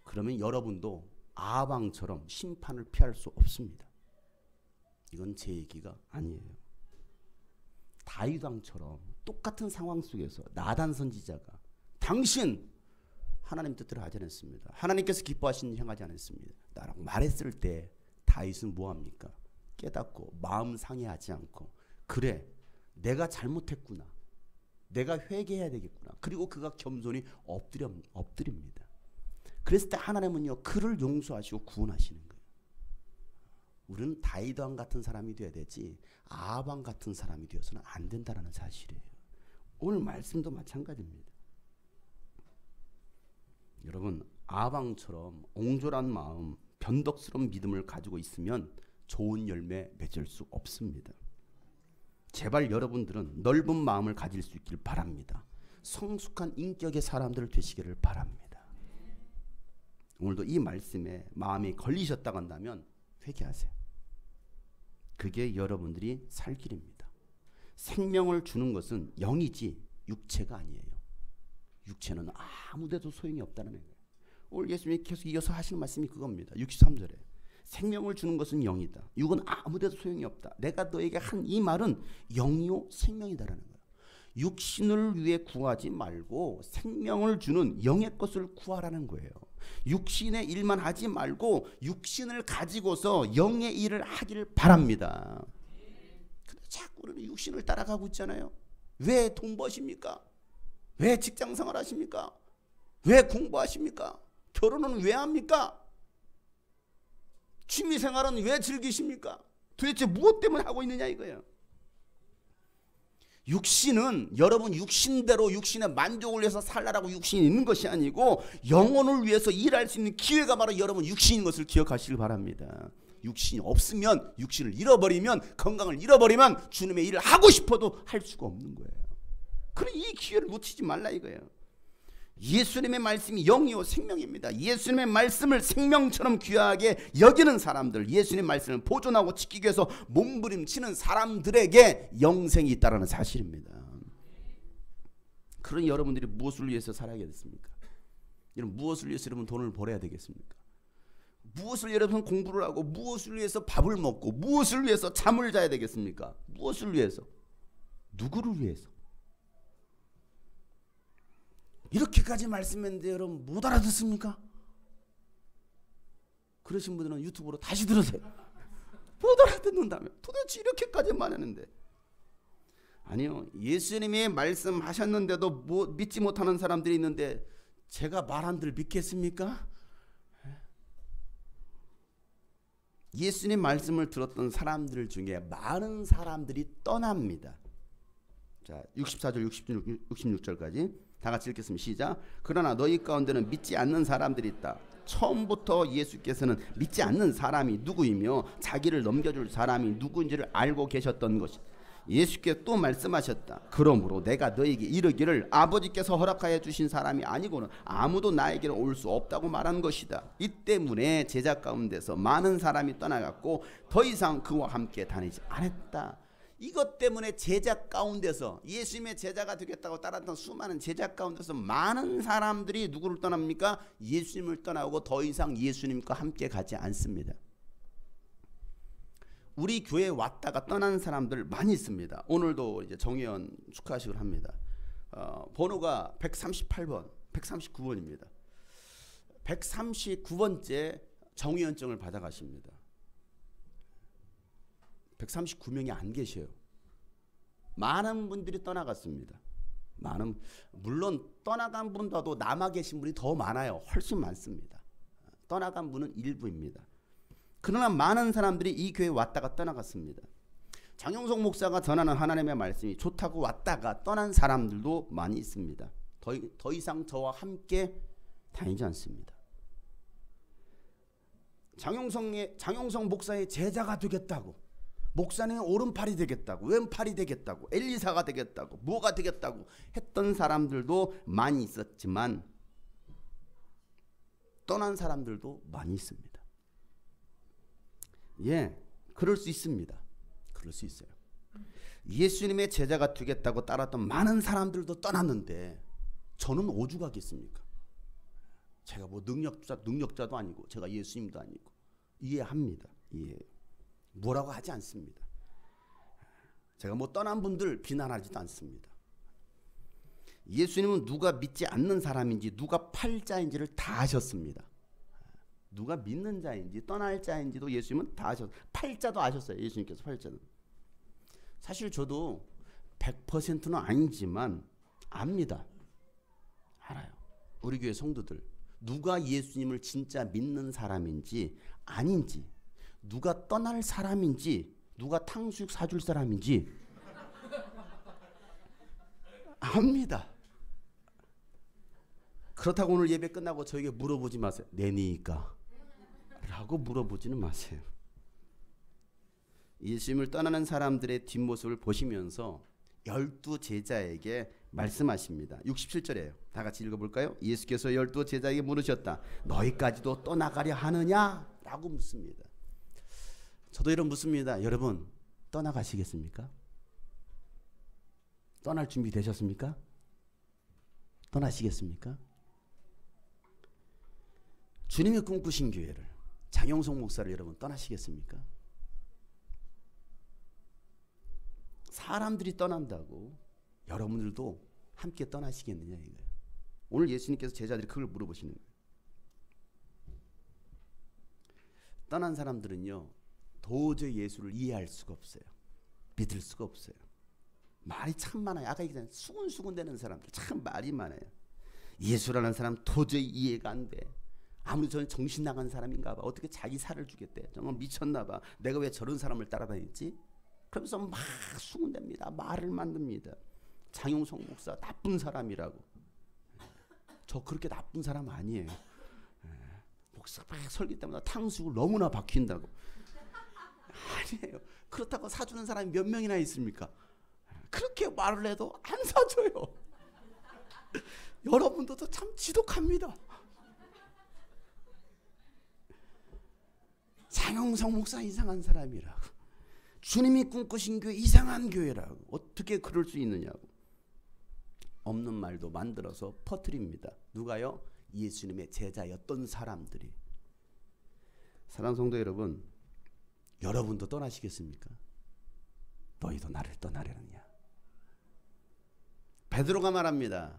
그러면 여러분도 아방처럼 심판을 피할 수 없습니다. 이건 제 얘기가 아니에요. 다윗 왕처럼 똑같은 상황 속에서 나단 선지자가 당신 하나님 뜻대로 하지 않았습니다. 하나님께서 기뻐하시는 일 행하지 않았습니다. 라고 말했을 때 다윗은 뭐합니까? 깨닫고 마음 상해하지 않고, 그래 내가 잘못했구나, 내가 회개해야 되겠구나. 그리고 그가 겸손히 엎드립니다. 그랬을 때 하나님은요 그를 용서하시고 구원하시는 거예요. 우리는 다윗 왕 같은 사람이 되어야 되지 아합 같은 사람이 되어서는 안 된다는 사실이에요. 오늘 말씀도 마찬가지입니다. 여러분 아합 왕처럼 옹졸한 마음, 변덕스러운 믿음을 가지고 있으면 좋은 열매 맺을 수 없습니다. 제발 여러분들은 넓은 마음을 가질 수 있길 바랍니다. 성숙한 인격의 사람들 되시기를 바랍니다. 오늘도 이 말씀에 마음이 걸리셨다고 한다면 회개하세요. 그게 여러분들이 살 길입니다. 생명을 주는 것은 영이지 육체가 아니에요. 육체는 아무데도 소용이 없다는 거예요. 오늘 예수님이 계속 이어서 하시는 말씀이 그겁니다. 63절에 생명을 주는 것은 영이다. 육은 아무데도 소용이 없다. 내가 너에게 한 이 말은 영이요 생명이다라는 거예요. 육신을 위해 구하지 말고 생명을 주는 영의 것을 구하라는 거예요. 육신의 일만 하지 말고 육신을 가지고서 영의 일을 하기를 바랍니다. 근데 자꾸 우리는 육신을 따라가고 있잖아요. 왜 돈 버십니까? 왜 직장생활 하십니까? 왜 공부하십니까? 결혼은 왜 합니까? 취미생활은 왜 즐기십니까? 도대체 무엇 때문에 하고 있느냐 이거예요. 육신은 여러분 육신대로 육신의 만족을 위해서 살라라고 육신이 있는 것이 아니고 영혼을 위해서 일할 수 있는 기회가 바로 여러분 육신인 것을 기억하시길 바랍니다. 육신이 없으면, 육신을 잃어버리면, 건강을 잃어버리면 주님의 일을 하고 싶어도 할 수가 없는 거예요. 그럼 이 기회를 놓치지 말라 이거예요. 예수님의 말씀이 영이요 생명입니다. 예수님의 말씀을 생명처럼 귀하게 여기는 사람들, 예수님의 말씀을 보존하고 지키기 위해서 몸부림치는 사람들에게 영생이 있다는 사실입니다. 그런 여러분들이 무엇을 위해서 살아야겠습니까? 여러분 무엇을 위해서 여러분 돈을 벌어야 되겠습니까? 무엇을 여러분 공부를 하고 무엇을 위해서 밥을 먹고 무엇을 위해서 잠을 자야 되겠습니까? 무엇을 위해서? 누구를 위해서? 이렇게까지 말씀했는데 여러분 못 알아듣습니까? 그러신 분들은 유튜브로 다시 들으세요. 못 알아듣는다며 도대체 이렇게까지만 했는데. 아니요, 예수님이 말씀하셨는데도 믿지 못하는 사람들이 있는데 제가 말한들 믿겠습니까? 예수님 말씀을 들었던 사람들 중에 많은 사람들이 떠납니다. 자, 64절 66절까지 다 같이 읽겠습니다. 시작. 그러나 너희 가운데는 믿지 않는 사람들이 있다. 처음부터 예수께서는 믿지 않는 사람이 누구이며 자기를 넘겨줄 사람이 누구인지를 알고 계셨던 것이. 예수께서 또 말씀하셨다. 그러므로 내가 너에게 이르기를 아버지께서 허락하여 주신 사람이 아니고는 아무도 나에게로 올 수 없다고 말한 것이다. 이 때문에 제자 가운데서 많은 사람이 떠나갔고 더 이상 그와 함께 다니지 않았다. 이것 때문에 제자 가운데서 예수님의 제자가 되겠다고 따랐던 수많은 제자 가운데서 많은 사람들이 누구를 떠납니까? 예수님을 떠나고 더 이상 예수님과 함께 가지 않습니다. 우리 교회에 왔다가 떠난 사람들 많이 있습니다. 오늘도 이제 정의원 축하식을 합니다. 번호가 138번, 139번입니다. 139번째 정의원증을 받아가십니다. 139명이 안 계셔요. 많은 분들이 떠나갔습니다. 물론 떠나간 분보다도 남아 계신 분이 더 많아요. 훨씬 많습니다. 떠나간 분은 일부입니다. 그러나 많은 사람들이 이 교회에 왔다가 떠나갔습니다. 장영석 목사가 전하는 하나님의 말씀이 좋다고 왔다가 떠난 사람들도 많이 있습니다. 더 이상 저와 함께 다니지 않습니다. 장영석 목사의 제자가 되겠다고, 목사님의 오른팔이 되겠다고, 왼팔이 되겠다고, 엘리사가 되겠다고, 뭐가 되겠다고 했던 사람들도 많이 있었지만 떠난 사람들도 많이 있습니다. 예, 그럴 수 있습니다. 그럴 수 있어요. 예수님의 제자가 되겠다고 따랐던 많은 사람들도 떠났는데 저는 오죽하겠습니까? 제가 뭐 능력자도 아니고 제가 예수님도 아니고 이해합니다. 이해해요. 뭐라고 하지 않습니다. 제가 뭐 떠난 분들 비난하지도 않습니다. 예수님은 누가 믿지 않는 사람인지 누가 팔자인지를 다 아셨습니다. 누가 믿는 자인지 떠날 자인지도 예수님은 다 아셨어요. 팔자도 아셨어요. 예수님께서 팔자는. 사실 저도 100%는 아니지만 압니다. 알아요. 우리 교회 성도들 누가 예수님을 진짜 믿는 사람인지 아닌지, 누가 떠날 사람인지, 누가 탕수육 사줄 사람인지 압니다. 그렇다고 오늘 예배 끝나고 저에게 물어보지 마세요. 내니까 라고 물어보지는 마세요. 예수님을 떠나는 사람들의 뒷모습을 보시면서 12 제자에게 말씀하십니다. 67절이에요. 다 같이 읽어볼까요? 예수께서 12 제자에게 물으셨다. 너희까지도 떠나가려 하느냐? 라고 묻습니다. 저도 이런 묻습니다. 여러분 떠나가시겠습니까? 떠날 준비 되셨습니까? 떠나시겠습니까? 주님이 꿈꾸신 교회를, 장영석 목사를 여러분 떠나시겠습니까? 사람들이 떠난다고 여러분들도 함께 떠나시겠느냐 이거예요. 오늘 예수님께서 제자들이 그걸 물어보시는 거예요. 떠난 사람들은요 도저히 예수를 이해할 수가 없어요. 믿을 수가 없어요. 말이 참 많아요. 아까 얘기했잖아요. 수군수군대는 사람들 참 말이 많아요. 예수라는 사람 도저히 이해가 안 돼. 아무리 저는 정신 나간 사람인가 봐. 어떻게 자기 살을 주겠대. 정말 미쳤나 봐. 내가 왜 저런 사람을 따라다녔지? 그러면서 막 수군댑니다. 말을 만듭니다. 장용석 목사 나쁜 사람이라고. 저 그렇게 나쁜 사람 아니에요. 목사 막 설교 때마다 탕수육을 너무나 박힌다고. 아니에요. 그렇다고 사주는 사람이 몇 명이나 있습니까? 그렇게 말을 해도 안 사줘요. 여러분들도 참 지독합니다. 장영석 목사 이상한 사람이라고, 주님이 꿈꾸신 교회 이상한 교회라고, 어떻게 그럴 수 있느냐고 없는 말도 만들어서 퍼뜨립니다. 누가요? 예수님의 제자였던 사람들이. 사랑하는 성도 여러분, 여러분도 떠나시겠습니까? 너희도 나를 떠나려느냐? 베드로가 말합니다.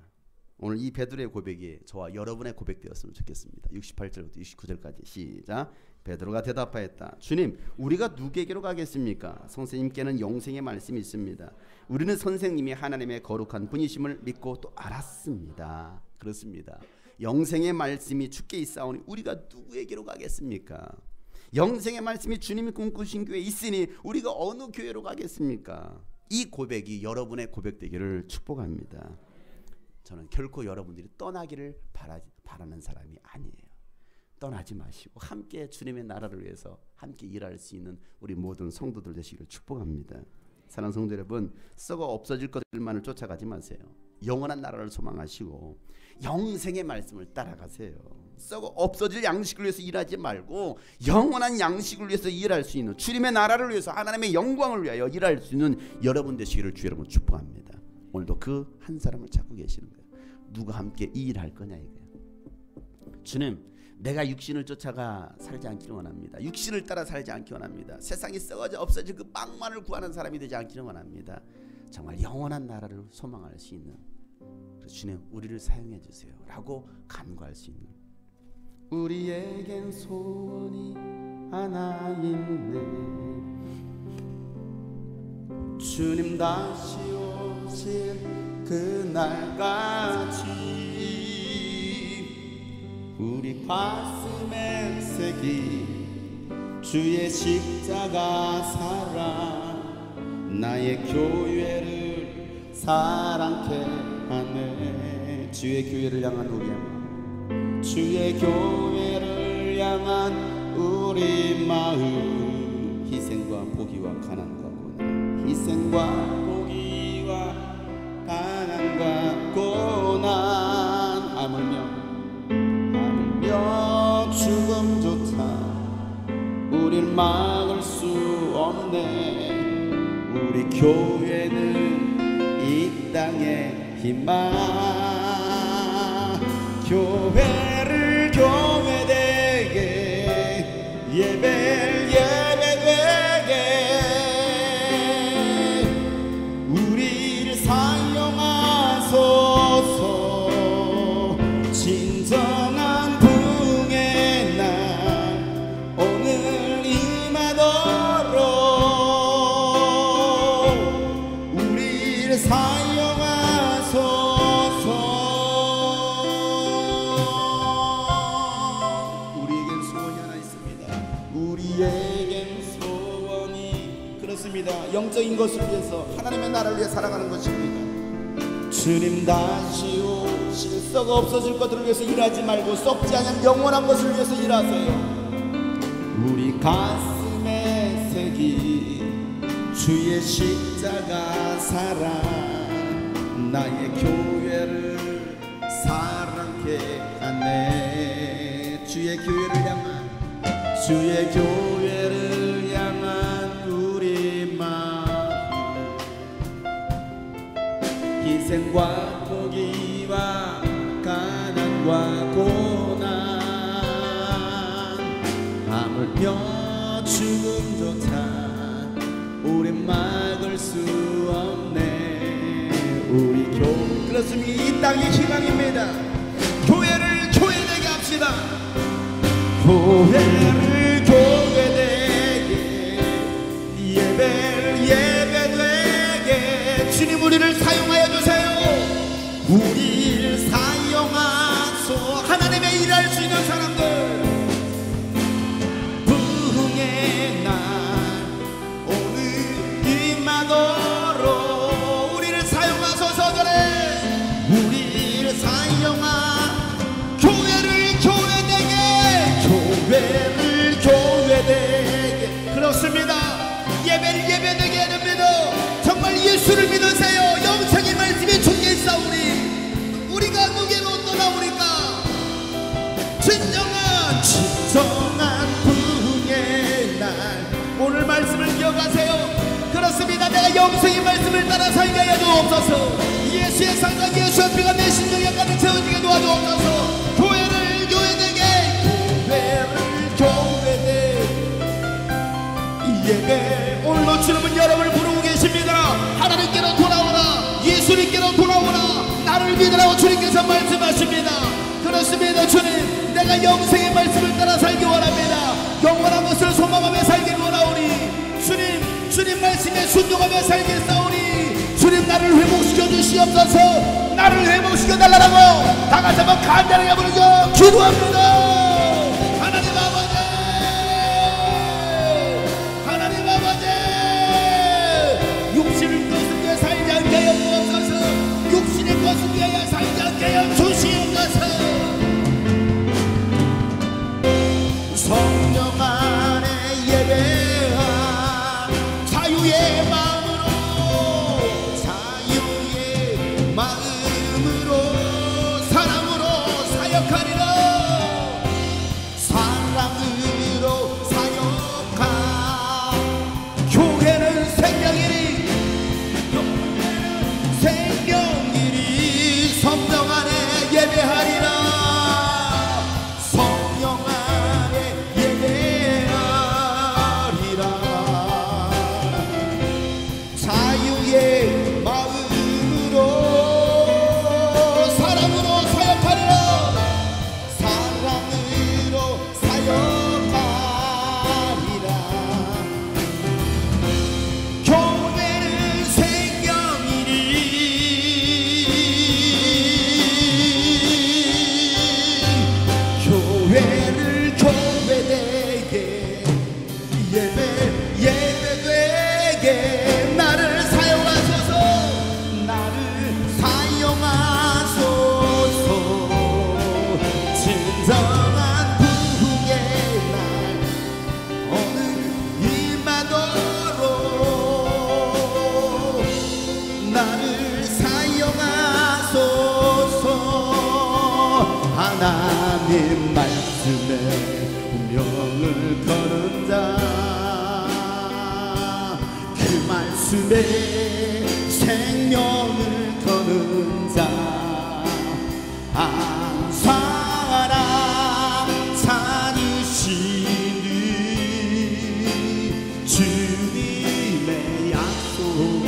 오늘 이 베드로의 고백이 저와 여러분의 고백되었으면 좋겠습니다. 68절부터 69절까지 시작. 베드로가 대답하였다. 주님, 우리가 누구에게로 가겠습니까? 선생님께는 영생의 말씀이 있습니다. 우리는 선생님이 하나님의 거룩한 분이심을 믿고 또 알았습니다. 그렇습니다. 영생의 말씀이 주께 있사오니 우리가 누구에게로 가겠습니까? 영생의 말씀이 주님이 꿈꾸신 교회에 있으니 우리가 어느 교회로 가겠습니까? 이 고백이 여러분의 고백되기를 축복합니다. 저는 결코 여러분들이 떠나기를 바라는 사람이 아니에요. 떠나지 마시고 함께 주님의 나라를 위해서 함께 일할 수 있는 우리 모든 성도들 되시기를 축복합니다. 사랑하는 성도 여러분, 썩어 없어질 것들만을 쫓아가지 마세요. 영원한 나라를 소망하시고 영생의 말씀을 따라가세요. 썩어 없어질 양식을 위해서 일하지 말고 영원한 양식을 위해서 일할 수 있는, 주님의 나라를 위해서 하나님의 영광을 위하여 일할 수 있는 여러분 되시기를 주 여러분 축복합니다. 오늘도 그 한 사람을 찾고 계시는 거예요. 누가 함께 이 일할 거냐 이거예요. 주님, 내가 육신을 쫓아가 살지 않기를 원합니다. 육신을 따라 살지 않기 원합니다. 세상이 썩어져 없어질 그 빵만을 구하는 사람이 되지 않기를 원합니다. 정말 영원한 나라를 소망할 수 있는, 주님 우리를 사용해 주세요 라고 간구할 수 있는, 우리에겐 소원이 하나 있네. 주님 다시 오실 그날까지 우리 가슴에 새긴 주의 십자가 사랑, 나의 교회를 사랑케 하네. 주의 교회를 향한 우리 마음, 주의 교회를 향한 우리 마음, 희생과 포기와 가난과 고난, 희생과 포기와 가난과 고난, 하물며 죽음조차 우릴 막을 수 없네. 우리 교회는 이 땅의 희망, 교회를 교회되게, 예배를 예배되게 우리를 사용하소서. 진정한 부흥의 날 오늘 임하도록 우리를 사용하소서. 우리에겐 소원이 하나 있습니다. 우리에겐 소원이, 그렇습니다, 영적인 것을 위해서 하나님의 나라를 위해 살아가는 것입니다. 주님 다시 오실, 썩어 없어질 것들을 위해서 일하지 말고 썩지 않은 영원한 것을 위해서 일하세요. 우리 가슴에 새긴 주의 십자가 사랑, 나의 교회를 사랑케 하네. 주의 교회를 향한, 주의 교회를 향한 우리 마음, 희생과 포기와 가난과 고난, 하물며 죽음조차 우리 막을 수 없네. 우리 교회, 그렇습니다, 이 땅의 희망입니다. 교회를 교회되게 합시다. 교회를 교회되게, 예배를 예배되게 주님 우리를 사용하여 주세요. 우리를 사용하소. 하나님의 일할 수 있는 사람들, 부흥의 날 오늘 임하도록 우리를 사용하소서. 그래, 우리를 사용하, 교회를 교회되게, 교회를 교회되게. 그렇습니다, 예배를 예배되게 합니다. 정말 예수를 믿으세요. 영생의 말씀이 주께 있사오니 우리가 누구로 떠나오니까 진정한 부흥의 날 오늘 말씀을 기억하세요. 그렇습니다, 내가 영생의 말씀을 따라 살게 하여 주옵소서. 예수의 상과 예수의 피가 내 심령에 가득 채워지게 도와주옵소서. 교회를 교회되게, 교회를 교회되게, 예배. 오늘도 주님은 여러분을 부르고 계십니다. 하나님께로 돌아오라, 예수님께로 돌아오라, 나를 믿으라고 주님께서 말씀하십니다. 그렇습니다. 주님, 내가 영생의 말씀을 따라 살기 원합니다. 영원한 것을 소망하며 살기 원하오니 주님 말씀에 순종하며 살겠사오니 주님 나를 회복시켜 주시옵소서. 나를 회복시켜 달라고 다 같이 한번 간단하게 부르죠. 기도합니다. 육신을 것을 위해 살지 않게 하여 주옵소서. 육신의 것을 위하여 살지 않게 하여 주시옵소서. 쓰시기에 나를 사용하소서. 나를 사용하소서. 진정한 부흥의 날 오늘 임하도록 나를 사용하소서. 하나님 말씀에 운명을 거는 자, 그 말씀에 생명을 거는 자, 항상 찾으시니 주님의 약속을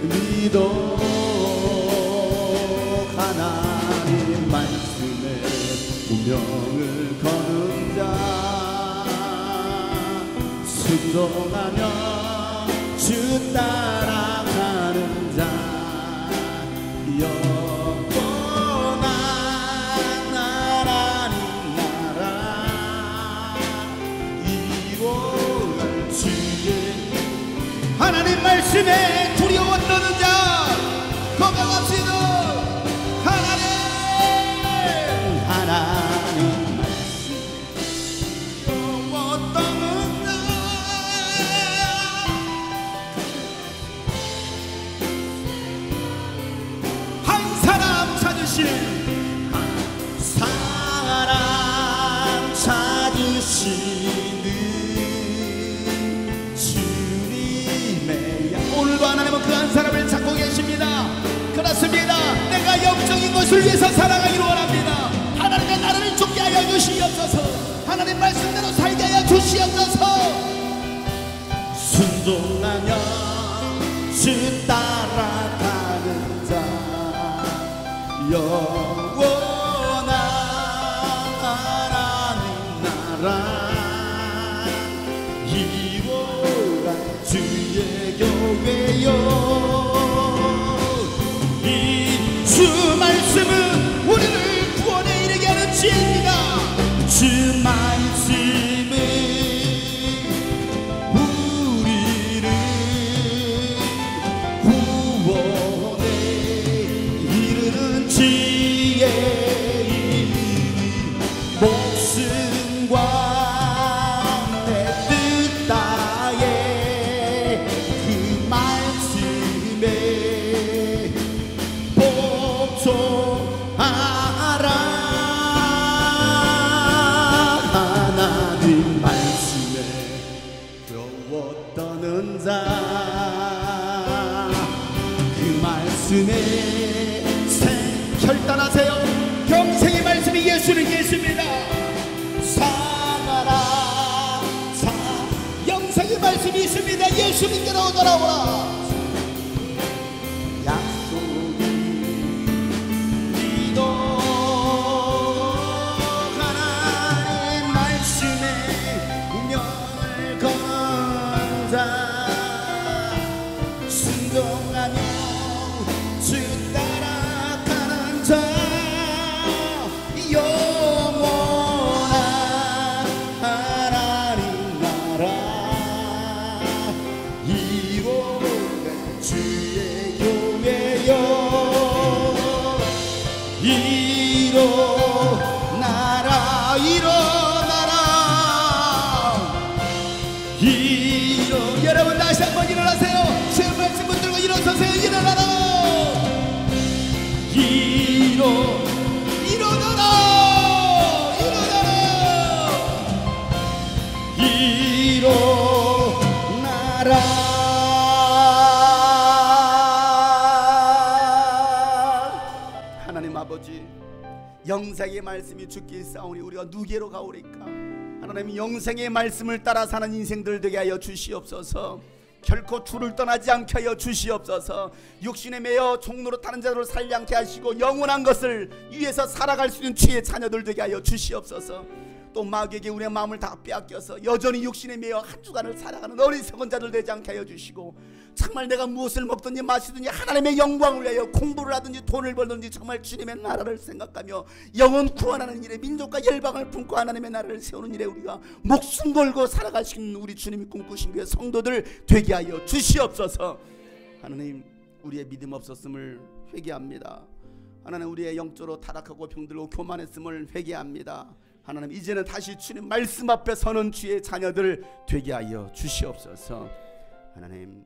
믿어. 하나님 말씀에 운명을 거는 자, 순종하며 주 따라가는 자, 영원한 하나님 나라 이루어갈 주의 하나님 말씀에 두려워 떠는 자 건강합시다. 하나님 말씀에 두려워 떠는 자, 한 사람 찾으시는 한 사람 찾으시는 주님의 양. 오늘도 하나님은 그 한 사람을 찾고 계십니다. 그렇습니다. 내가 영적인 것을 위해서 살아가기를 원합니다. 하나님의 나라를 죽게 하여 주시옵소서. 하나님 말씀대로 살게 하여 주시옵소서. 순종하며 주 따라가는 자, 영원한 하나님 나라 이루어갈 주의 교회요. 이 주 말씀은 우리를 구원에 이르게 하는 지혜입니다. 주 말씀은 우리를 구원에 이르는 지혜이니 목숨과 내 뜻 다해 그 말씀에 복종하라. 하나님 말씀에 두려워 떠는 자, 그 말씀에 결단하세요. 평생의 말씀이 예수는 예수입니다. 사랑하라. 자, 영생의 말씀이 있습니다. 예수님께로 돌아오라. 약속이 믿어. 하나님 말씀에 운명을 거는 자, 순종하며 주 따라가는 자, 영원한 하나님 나라 이루어갈 주의 교회요. 일어나라 일어나라 여러분 다시 한번 일어나세요. 새 말씀 붙들고 일어서세요. 일어나라 일어나라 일어나라. 하나님 아버지, 영생의 말씀이 주께 있사오니 우리가 누게로 가오리까? 하나님 영생의 말씀을 따라 사는 인생들 되게 하여 주시옵소서. 결코 주를 떠나지 않게 하여 주시옵소서. 육신에 매여 종로로 타는 자들을 살지 않게 하시고 영원한 것을 위해서 살아갈 수 있는 주의 자녀들 되게 하여 주시옵소서. 또 마귀에게 우리의 마음을 다 빼앗겨서 여전히 육신에 매여 한 주간을 살아가는 어리석은 자들 되지 않게 하여 주시고, 정말 내가 무엇을 먹든지 마시든지 하나님의 영광을 위하여 공부를 하든지 돈을 벌든지 정말 주님의 나라를 생각하며 영혼 구원하는 일에 민족과 열방을 품고 하나님의 나라를 세우는 일에 우리가 목숨 걸고 살아가시는 우리 주님이 꿈꾸신 교회 성도들 되게 하여 주시옵소서. 하나님, 우리의 믿음 없었음을 회개합니다. 하나님, 우리의 영적으로 타락하고 병들고 교만했음을 회개합니다. 하나님, 이제는 다시 주님 말씀 앞에 서는 주의 자녀들 되게 하여 주시옵소서. 하나님,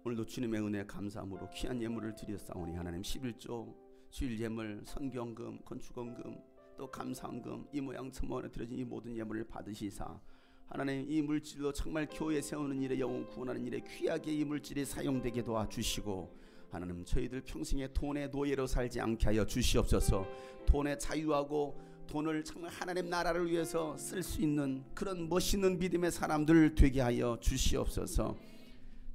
오늘도 주님의 은혜에 감사함으로 귀한 예물을 드렸사오니 하나님, 11조 주일 예물, 선경금, 건축원금, 또 감사원금, 이 모양 천만원에 드려진 이 모든 예물을 받으시사 하나님, 이 물질로 정말 교회 세우는 일에, 영혼 구원하는 일에 귀하게 이 물질이 사용되게 도와주시고, 하나님, 저희들 평생에 돈의 노예로 살지 않게 하여 주시옵소서. 돈에 자유하고 돈을 정말 하나님 나라를 위해서 쓸 수 있는 그런 멋있는 믿음의 사람들 되게 하여 주시옵소서.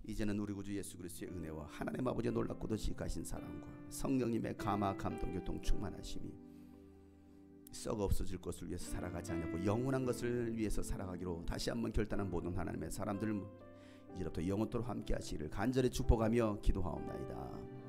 이제는 우리 구주 예수 그리스도의 은혜와 하나님 아버지의 놀랍고도 지극하신 사랑과 성령님의 감화 감동 교통 충만하심이 썩어 없어질 것을 위해서 살아가지 않고 영원한 것을 위해서 살아가기로 다시 한번 결단한 모든 하나님의 사람들 이제부터 영원토록 함께 하시기를 간절히 축복하며 기도하옵나이다.